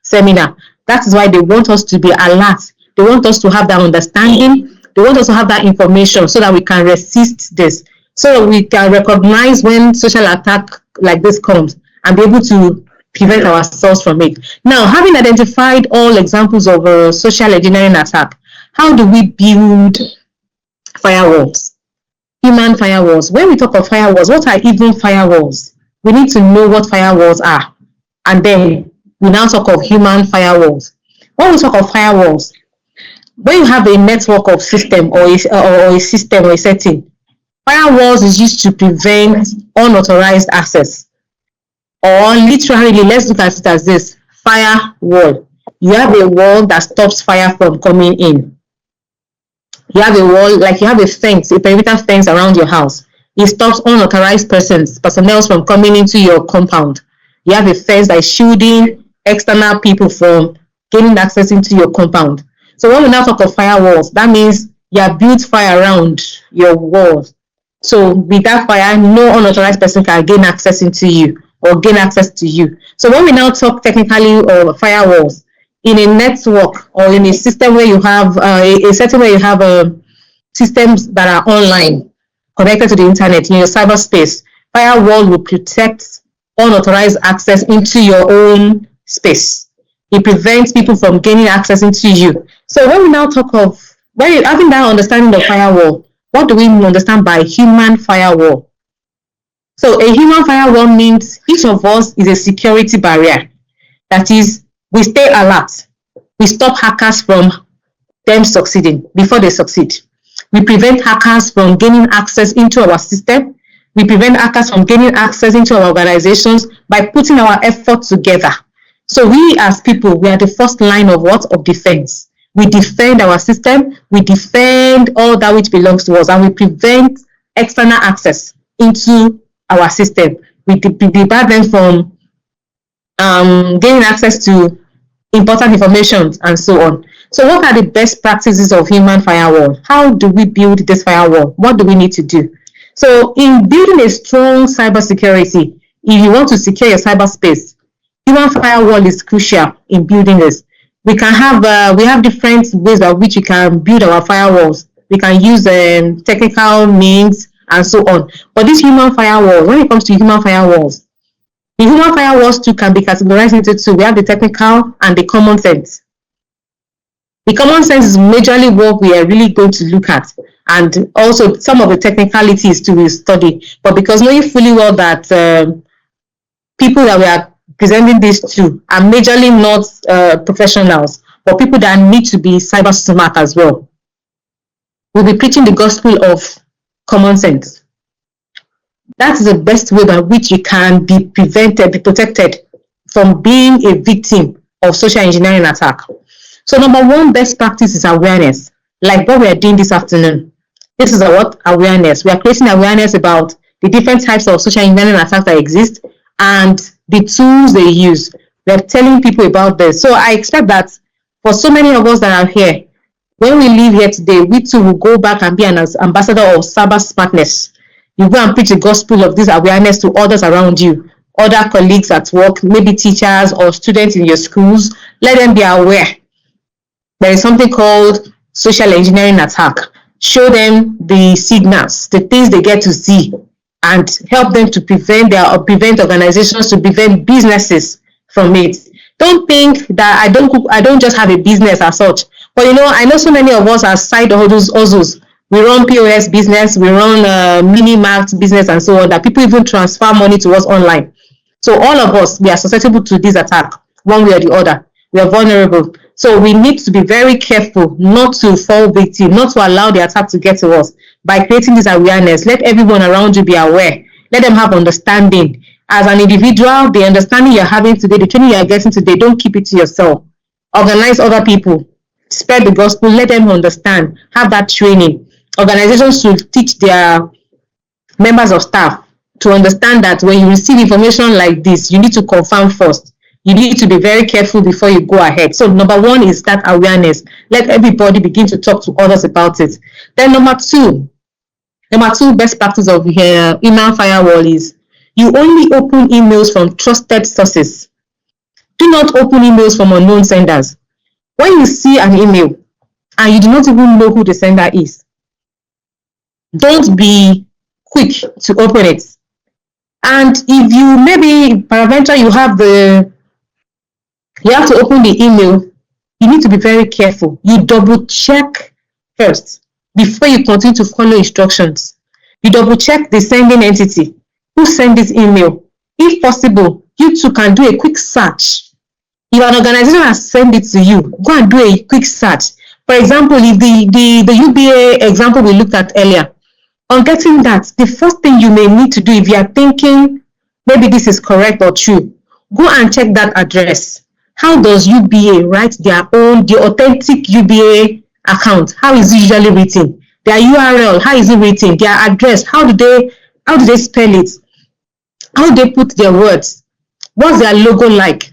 seminar. That is why they want us to be alert. They want us to have that understanding. They want us to have that information so that we can resist this. So that we can recognize when social attack like this comes and be able to prevent ourselves from it. Now, having identified all examples of social engineering attack, how do we build firewalls? Human firewalls. When we talk of firewalls, what are even firewalls? We need to know what firewalls are. And then we now talk of human firewalls. When we talk of firewalls, when you have a network of system or a system or a setting, firewalls is used to prevent unauthorized access. Or literally, let's look at it as this: firewall. You have a wall that stops fire from coming in. You have a wall, like you have a fence, a perimeter fence around your house. It stops unauthorized personnel from coming into your compound. You have a fence that is shielding external people from gaining access into your compound. So when we now talk of firewalls, that means you have built fire around your walls. So with that fire, no unauthorized person can gain access into you or gain access to you. So when we now talk technically of firewalls, in a network or in a system where you have a setting where you have systems that are online, connected to the internet in your cyberspace, firewall will protect unauthorized access into your own space. It prevents people from gaining access into you. So when we now talk of, when you're having that understanding of firewall, what do we understand by human firewall? So a human firewall means each of us is a security barrier. That is, we stay alert. We stop hackers from them succeeding before they succeed. We prevent hackers from gaining access into our system. We prevent hackers from gaining access into our organizations by putting our efforts together. So we as people, we are the first line of what? Of defense. We defend our system. We defend all that which belongs to us, and we prevent external access into our system. We debar them from gaining access to important information and so on. So what are the best practices of human firewall? How do we build this firewall? What do we need to do? So in building a strong cybersecurity, if you want to secure your cyberspace, human firewall is crucial in building this. We can have we have different ways by which we can build our firewalls. We can use technical means and so on. But this human firewall, when it comes to human firewalls, the human firewalls too can be categorized into two. We have the technical and the common sense. The common sense is majorly what we are really going to look at, and also some of the technicalities to study. But because knowing fully well that people that we are presenting this to are majorly not professionals, but people that need to be cyber smart as well. We'll be preaching the gospel of common sense. That's the best way by which you can be prevented, be protected from being a victim of social engineering attack. So number one best practice is awareness, like what we are doing this afternoon. This is a what? Awareness. We are creating awareness about the different types of social engineering attacks that exist and the tools they use. We are telling people about this. So I expect that for so many of us that are here, when we leave here today, we too will go back and be an ambassador of cyber smartness. You go and preach the gospel of this awareness to others around you, other colleagues at work, maybe teachers or students in your schools. Let them be aware. There is something called social engineering attack. Show them the signals, the things they get to see, and help them to prevent organizations, to prevent businesses from it. Don't think that I don't just have a business as such. But I know so many of us are side hustles. We run POS business, we run mini mart business and so on, that people even transfer money to us online. So all of us, we are susceptible to this attack, one way or the other. We are vulnerable. So we need to be very careful not to fall victim, not to allow the attack to get to us. By creating this awareness, let everyone around you be aware. Let them have understanding. As an individual, the understanding you're having today, the training you're getting today, don't keep it to yourself. Organize other people. Spread the gospel. Let them understand. Have that training. Organizations should teach their members of staff to understand that when you receive information like this, you need to confirm first. You need to be very careful before you go ahead. So number one is that awareness. Let everybody begin to talk to others about it. Then number two best practice of Human Firewall is you only open emails from trusted sources. Do not open emails from unknown senders. When you see an email and you do not even know who the sender is, don't be quick to open it. And if you maybe peradventure you have to open the email, you need to be very careful. You double check first before you continue to follow instructions. You double check the sending entity. Who sent this email? If possible, you too can do a quick search. If an organization has sent it to you, go and do a quick search. For example, if the UBA example we looked at earlier, on getting that, the first thing you may need to do if you are thinking maybe this is correct or true, go and check that address. How does UBA write the authentic UBA account? How is it usually written? Their URL, how is it written? Their address, how do they spell it? How do they put their words? What's their logo like?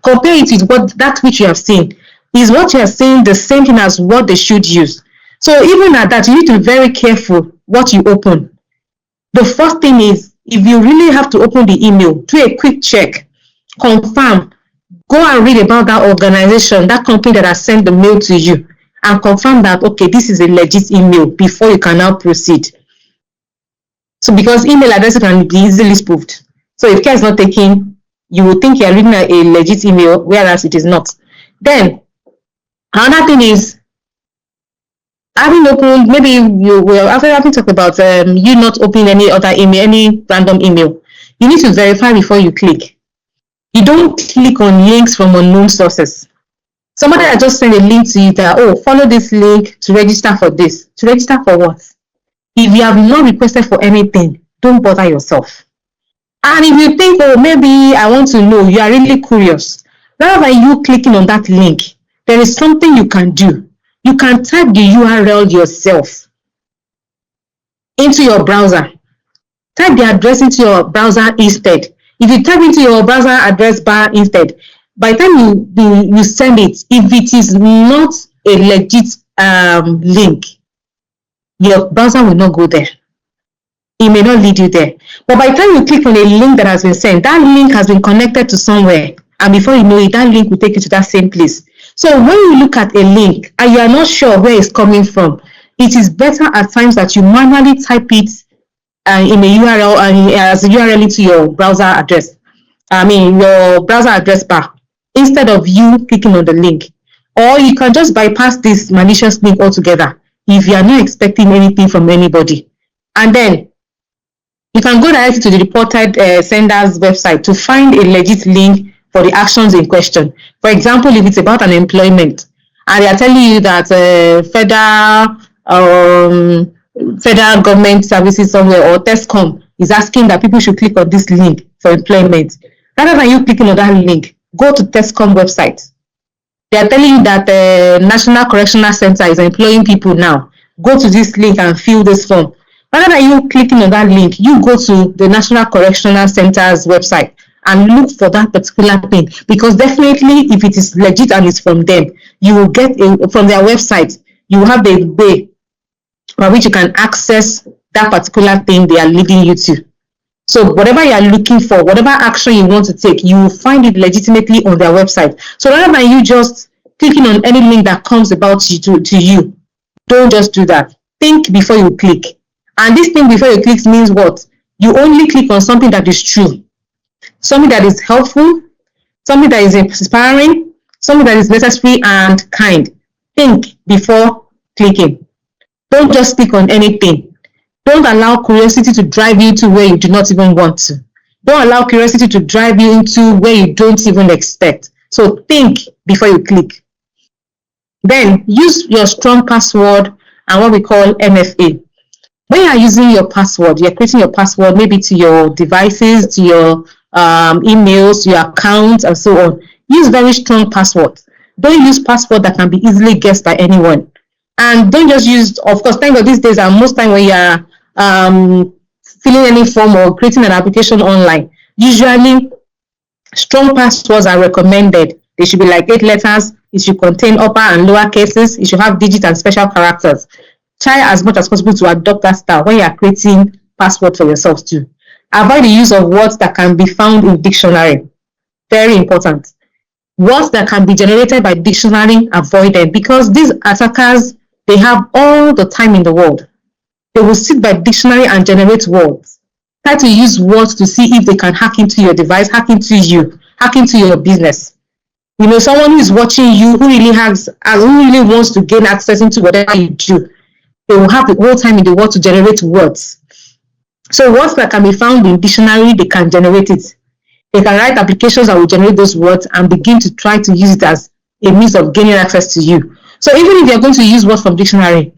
Compare it with that which you have seen. Is what you are seeing the same thing as what they should use? So even at that, you need to be very careful what you open. The first thing is, if you really have to open the email, do a quick check, confirm, go and read about that organization, that company that has sent the mail to you, and confirm that, okay, this is a legit email before you can now proceed. So because email addresses can be easily spoofed. So if care is not taken, you will think you are reading a legit email, whereas it is not. Then, another thing is, having opened, maybe you will, after having talked about you not opening any other email, any random email, you need to verify before you click. You don't click on links from unknown sources. Somebody has just sent a link to you that, oh, follow this link to register for this. To register for what? If you have not requested for anything, don't bother yourself. And if you think, oh, maybe I want to know, you are really curious, rather than you clicking on that link, there is something you can do. You can type the URL yourself into your browser. Type the address into your browser instead. If you type into your browser address bar instead, by the time you send it, if it is not a legit link, your browser will not go there. It may not lead you there. But by the time you click on a link that has been sent, that link has been connected to somewhere. And before you know it, that link will take you to that same place. So when you look at a link and you are not sure where it's coming from, it is better at times that you manually type it in a URL as a URL into your browser address. Your browser address bar, instead of you clicking on the link. Or you can just bypass this malicious link altogether if you are not expecting anything from anybody. And then you can go directly to the reported sender's website to find a legit link for the actions in question. For example, if it's about unemployment and they are telling you that federal federal government services somewhere, or Tescom is asking that people should click on this link for employment. Rather than you clicking on that link, go to Tescom website. They are telling you that the National Correctional Center is employing people now. Go to this link and fill this form. Rather than you clicking on that link, you go to the National Correctional Center's website and look for that particular thing, because definitely if it is legit and it's from them, you will get from their website, you will have a way by which you can access that particular thing they are leading you to. So whatever you are looking for, whatever action you want to take, you will find it legitimately on their website. So rather than you just clicking on any link that comes about you to you, don't just do that. Think before you click. And this thing before you click means what? You only click on something that is true, something that is helpful, something that is inspiring, something that is necessary and kind. Think before clicking. Don't just click on anything. Don't allow curiosity to drive you to where you do not even want to. Don't allow curiosity to drive you into where you don't even expect. So think before you click. Then use your strong password and what we call MFA. When you are using your password, you're creating your password maybe to your devices, to your emails, to your accounts, and so on. Use very strong passwords. Don't use password that can be easily guessed by anyone. And don't just use, of course, thank God these days, and most time when you are filling any form or creating an application online, usually strong passwords are recommended. They should be like 8 letters. It should contain upper and lower cases. It should have digits and special characters. Try as much as possible to adopt that style when you are creating password for yourselves too. Avoid the use of words that can be found in dictionary. Very important. Words that can be generated by dictionary, avoid them, because these attackers, they have all the time in the world. They will sit by dictionary and generate words. Try to use words to see if they can hack into your device, hack into you, hack into your business. You know, someone who is watching you, who really wants to gain access into whatever you do, they will have the whole time in the world to generate words. So words that can be found in dictionary, they can generate it. They can write applications that will generate those words and begin to try to use it as a means of gaining access to you. So even if you're going to use words from dictionary,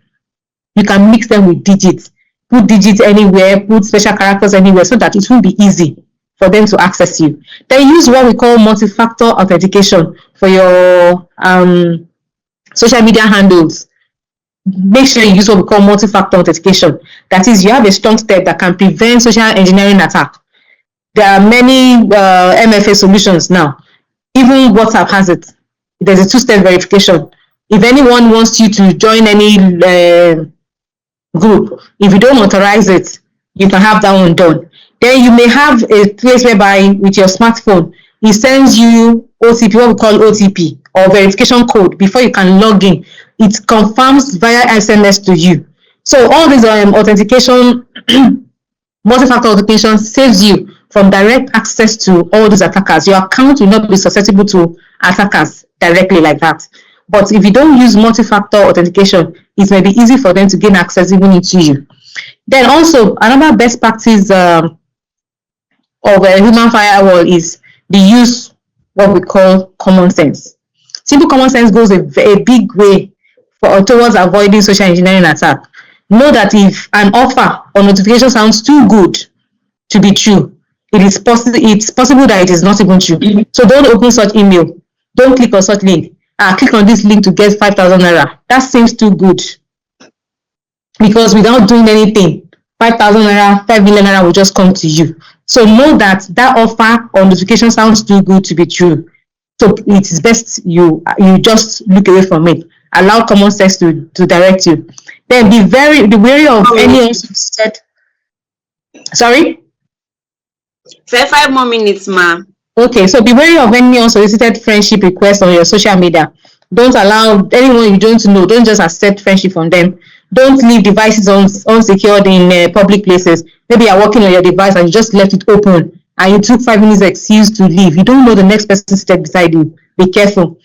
you can mix them with digits. Put digits anywhere, put special characters anywhere, so that it will be easy for them to access you. Then use what we call multi-factor authentication for your social media handles. Make sure you use what we call multi-factor authentication. That is, you have a strong step that can prevent social engineering attack. There are many MFA solutions now. Even WhatsApp has it. There's a 2-step verification. If anyone wants you to join any group, if you don't authorize it, you can have that one done. Then you may have a place whereby with your smartphone, it sends you OTP, what we call OTP, or verification code before you can log in. It confirms via SMS to you. So all these authentication, multi-factor authentication saves you from direct access to all these attackers. Your account will not be susceptible to attackers directly like that. But if you don't use multi-factor authentication, it may be easy for them to gain access even into you. Then also, another best practice of a human firewall is the use what we call common sense. Simple common sense goes a big way towards avoiding social engineering attack. Know that if an offer or notification sounds too good to be true, it's possible that it is not even true. So don't open such email. Don't click on such link. Click on this link to get 5,000 naira. That seems too good. Because without doing anything, 5,000 naira, 5 million naira will just come to you. So know that that offer or notification sounds too good to be true. So it is best you just look away from it. Allow common sense to direct you. Then be wary of any unsolicited. Sorry? 5 more minutes, ma. Okay, so be wary of any unsolicited friendship requests on your social media. Don't allow anyone you don't know, don't just accept friendship from them. Don't leave devices unsecured in public places. Maybe you're working on your device and you just left it open and you took 5 minutes excuse to leave. You don't know the next person seated beside you. Be careful.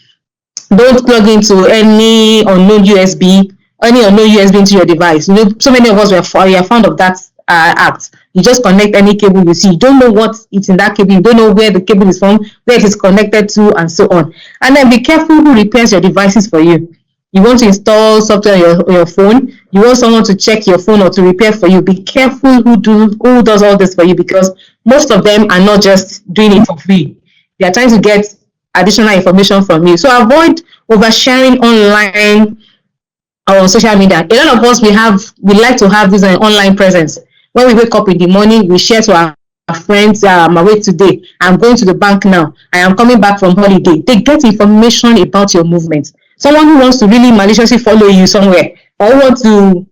Don't plug into any unknown USB into your device. You know, so many of us are fond of that act. You just connect any cable you see. You don't know what it's in that cable. You don't know where the cable is from, where it is connected to, and so on. And then be careful who repairs your devices for you. You want to install software on your phone. You want someone to check your phone or to repair for you. Be careful who does all this for you, because most of them are not just doing it for free. They are trying to get additional information from you. So avoid oversharing online or on social media. A lot of us, we like to have this online presence. When we wake up in the morning, we share to our friends, I'm awake today, I'm going to the bank now, I am coming back from holiday. They get information about your movement. Someone who wants to really maliciously follow you somewhere, or want to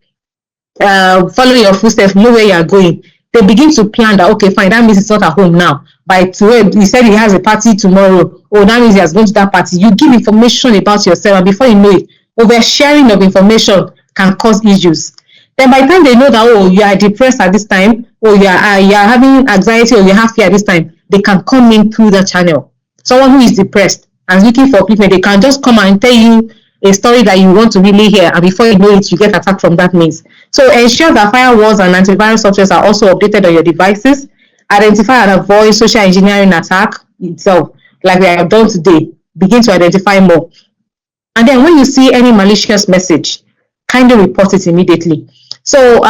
follow your footsteps, know where you are going, they begin to plan that, okay, fine, that means it's not at home now. By today, he said he has a party tomorrow. Oh, that means he has gone to that party. You give information about yourself, and before you know it, oversharing of information can cause issues. Then by the time they know that, oh, you are depressed at this time, or you are having anxiety, or you have fear at this time, they can come in through the channel. Someone who is depressed and looking for upliftment, they can just come and tell you a story that you want to really hear, and before you know it, you get attacked from that means. So ensure that firewalls and antivirus softwares are also updated on your devices. Identify and avoid social engineering attack itself, like we have done today. Begin to identify more. And then when you see any malicious message, kindly report it immediately. So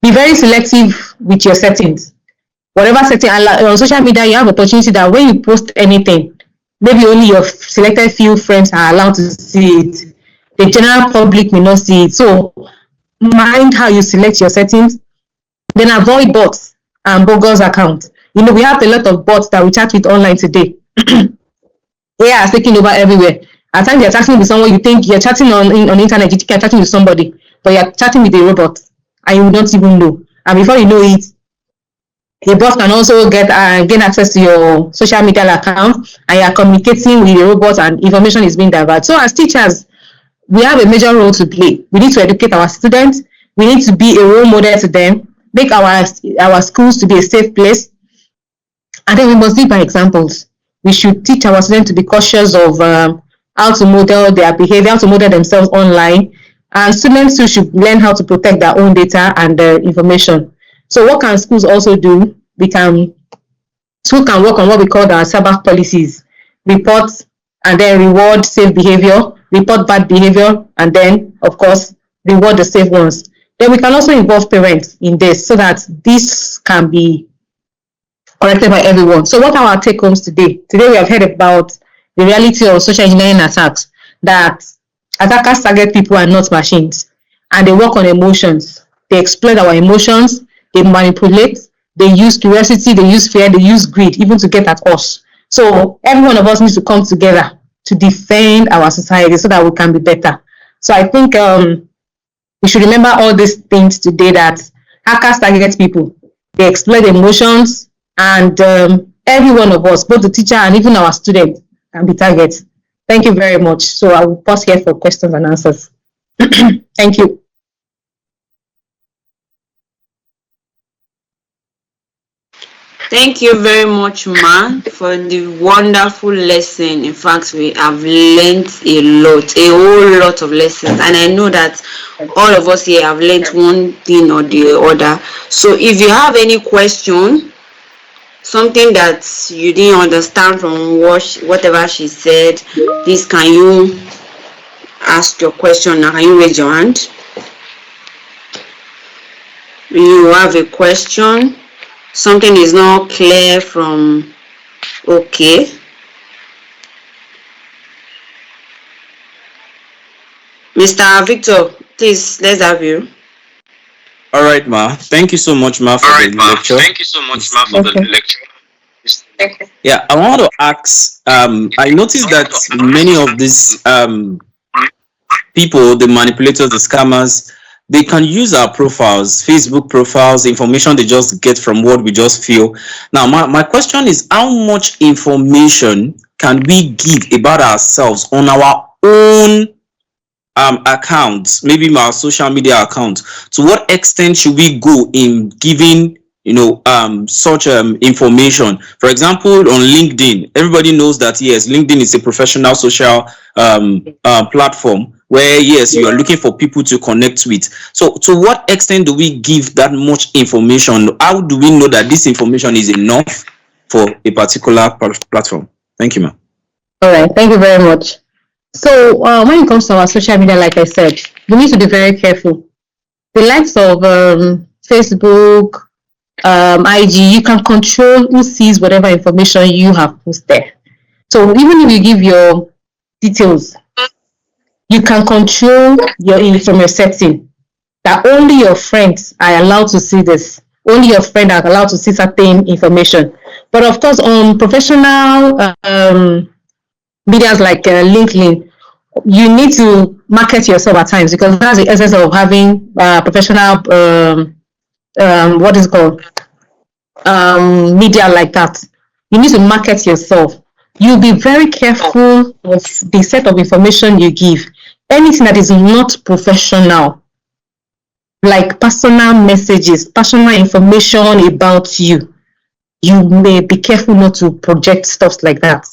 be very selective with your settings. Whatever setting, on social media, you have opportunity that when you post anything, maybe only your selected few friends are allowed to see it. The general public may not see it. So mind how you select your settings. Then avoid bots and bogus accounts. You know, we have a lot of bots that we chat with online today. They are taking over everywhere. At times you're chatting with someone, you think you're chatting on the internet, you think you're chatting with somebody, but you're chatting with a robot, and you don't even know. And before you know it, the bot can also gain access to your social media account, and you're communicating with the robot, and information is being diverted. So as teachers, we have a major role to play. We need to educate our students. We need to be a role model to them, make our schools to be a safe place. And then we must lead by examples. We should teach our students to be cautious of how to model their behavior, how to model themselves online. And students too should learn how to protect their own data and information. So what can schools also do? Schools can work on what we call our cyber policies. Report and then reward safe behavior, report bad behavior, and then, of course, reward the safe ones. Then we can also involve parents in this so that this can be corrected by everyone. So what are our take homes today? Today we have heard about the reality of social engineering attacks, that attackers target people and not machines, and they work on emotions. They exploit our emotions, they manipulate, they use curiosity, they use fear, they use greed, even to get at us. So every one of us needs to come together to defend our society so that we can be better. So I think we should remember all these things today, that hackers target people, they exploit emotions, and every one of us, both the teacher and even our students, can be targets. Thank you very much. So I will pause here for questions and answers. Thank you. Thank you very much, Ma, for the wonderful lesson. In fact, we have learned a whole lot of lessons. And I know that all of us here have learned one thing or the other. So if you have any question, something that you didn't understand from whatever she said, please can you ask your question now? Can you raise your hand? You have a question. Something is not clear from, okay. Mr. Victor, please, let's have you. All right, Ma. Thank you so much, Ma, for the lecture. Thank you so much, Ma, for the lecture. Yeah, I want to ask, I noticed that many of these people, the manipulators, the scammers, they can use our profiles, Facebook profiles, information they just get from what we just feel. Now, my question is, how much information can we give about ourselves on our own accounts, maybe our social media account? To what extent should we go in giving such information? For example, on LinkedIn, everybody knows that yes, LinkedIn is a professional social platform where yes, you are looking for people to connect with. So to what extent do we give that much information? How do we know that this information is enough for a particular platform? Thank you, ma'am. All right, thank you very much. So when it comes to our social media, like I said, we need to be very careful. The likes of Facebook, IG, you can control who sees whatever information you have posted. So even if you give your details, you can control from your setting that only your friends are allowed to see this. Only your friends are allowed to see certain information. But of course, on professional medias like LinkedIn, you need to market yourself at times because that's the essence of having professional what is it called media like that. You need to market yourself. You'll be very careful of the set of information you give. Anything that is not professional, like personal messages, personal information about you, you may be careful not to project stuff like that.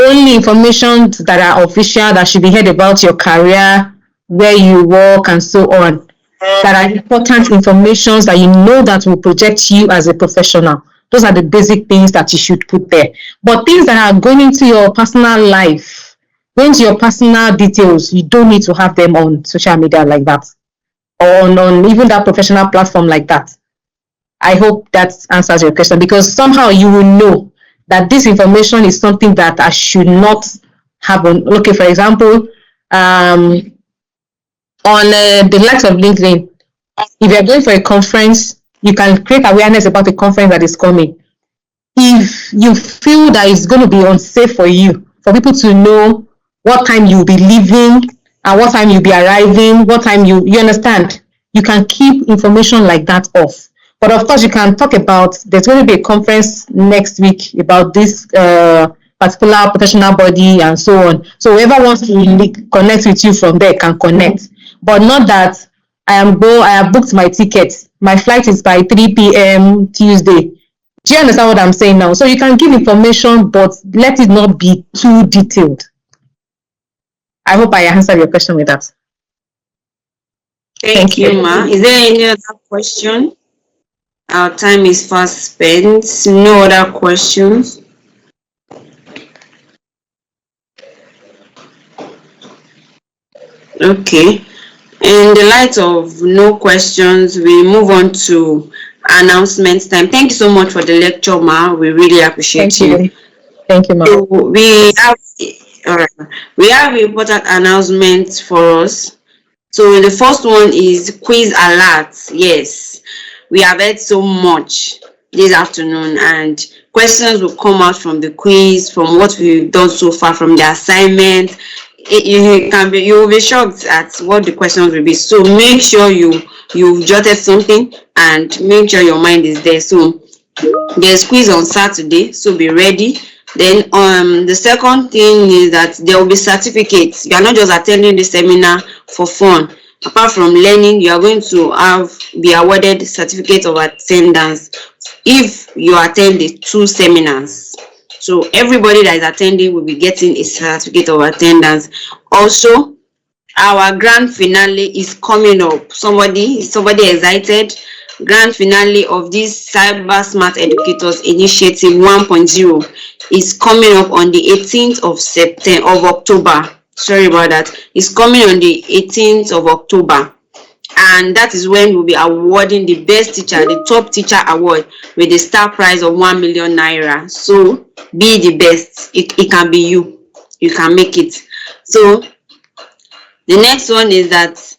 Only information that are official, that should be heard about your career, where you work, and so on, that are important information that you know that will project you as a professional. Those are the basic things that you should put there. But things that are going into your personal life, going to your personal details, you don't need to have them on social media like that, or on even that professional platform like that. I hope that answers your question, because somehow you will know that this information is something that I should not have on. Okay, for example, on the likes of LinkedIn, if you're going for a conference, you can create awareness about the conference that is coming. If you feel that it's going to be unsafe for you, for people to know what time you'll be leaving and what time you'll be arriving, what time you understand, you can keep information like that off. But of course, you can talk about, there's going to be a conference next week about this particular professional body and so on. So whoever wants to connect with you from there can connect. But not that I have booked my ticket. My flight is by 3 p.m. Tuesday. Do you understand what I'm saying now? So you can give information, but let it not be too detailed. I hope I answered your question with that. Thank you, Ma. Is there any other question? Our time is fast spent. No other questions. Okay. In the light of no questions, we move on to announcements time. Thank you so much for the lecture, Ma. We really appreciate you. Thank you, Ma. So we have important announcements for us. So the first one is quiz alert. Yes, we have heard so much this afternoon, and questions will come out from the quiz, from what we've done so far, from the assignment. You will be shocked at what the questions will be. So make sure you've jotted something and make sure your mind is there. So there's quiz on Saturday, so be ready. Then the second thing is that there will be certificates. You are not just attending the seminar for fun. Apart from learning, you are going to be awarded certificate of attendance if you attend the 2 seminars. So everybody that is attending will be getting a certificate of attendance. Also, our grand finale is coming up. Somebody excited? Grand finale of this Cyber Smart Educators Initiative 1.0 is coming up on the 18th of October. Sorry about that. It's coming on the 18th of October. And that is when we'll be awarding the best teacher, the top teacher award, with a star prize of 1 million naira. So be the best. It can be you. You can make it. So the next one is that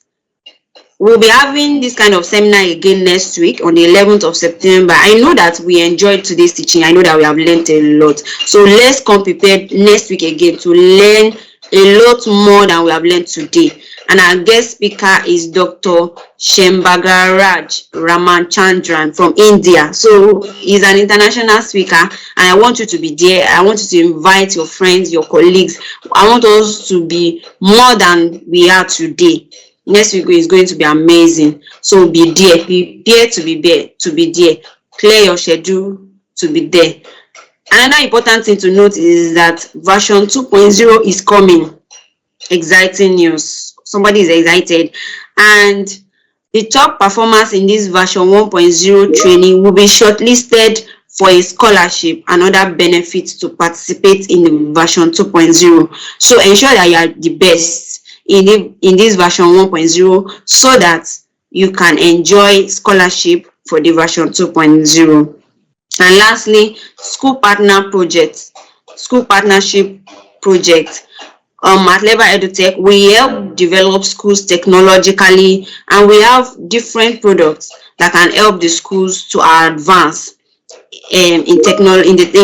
we'll be having this kind of seminar again next week on the 11th of September. I know that we enjoyed today's teaching. I know that we have learned a lot. So let's come prepared next week again to learn a lot more than we have learned today. And our guest speaker is Dr. Shembagaraj Ramachandran from India. So he's an international speaker, and I want you to be there. I want you to invite your friends, your colleagues. I want us to be more than we are today. Next week is going to be amazing. So be there. Prepare to be there. Clear your schedule to be there. Another important thing to note is that version 2.0 is coming. Exciting news. Somebody is excited. And the top performers in this version 1.0 training will be shortlisted for a scholarship and other benefits to participate in the version 2.0. So ensure that you are the best in this version 1.0 so that you can enjoy scholarship for the version 2.0. And lastly, school partnership project. At Level EduTech, we help develop schools technologically, and we have different products that can help the schools to advance in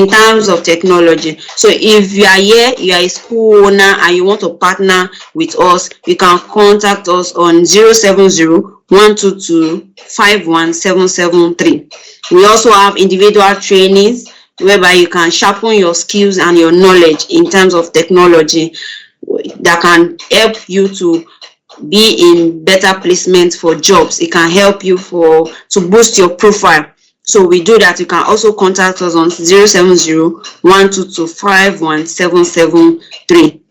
terms of technology. So if you are here, you are a school owner and you want to partner with us, you can contact us on 070-122-51773. We also have individual trainings whereby you can sharpen your skills and your knowledge in terms of technology that can help you to be in better placement for jobs. It can help you to boost your profile. So we do that. You can also contact us on 070-122-51773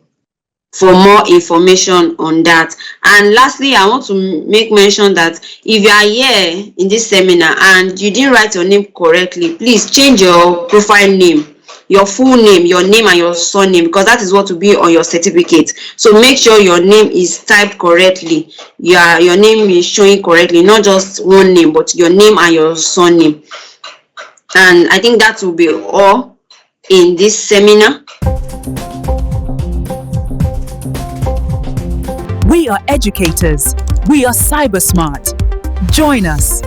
for more information on that. And lastly, I want to make mention that if you are here in this seminar and you didn't write your name correctly, please change your profile name, your full name, your name and your surname, because that is what will be on your certificate. So make sure your name is typed correctly. Your name is showing correctly, not just one name, but your name and your surname. And I think that will be all in this seminar. We are educators. We are cyber smart. Join us.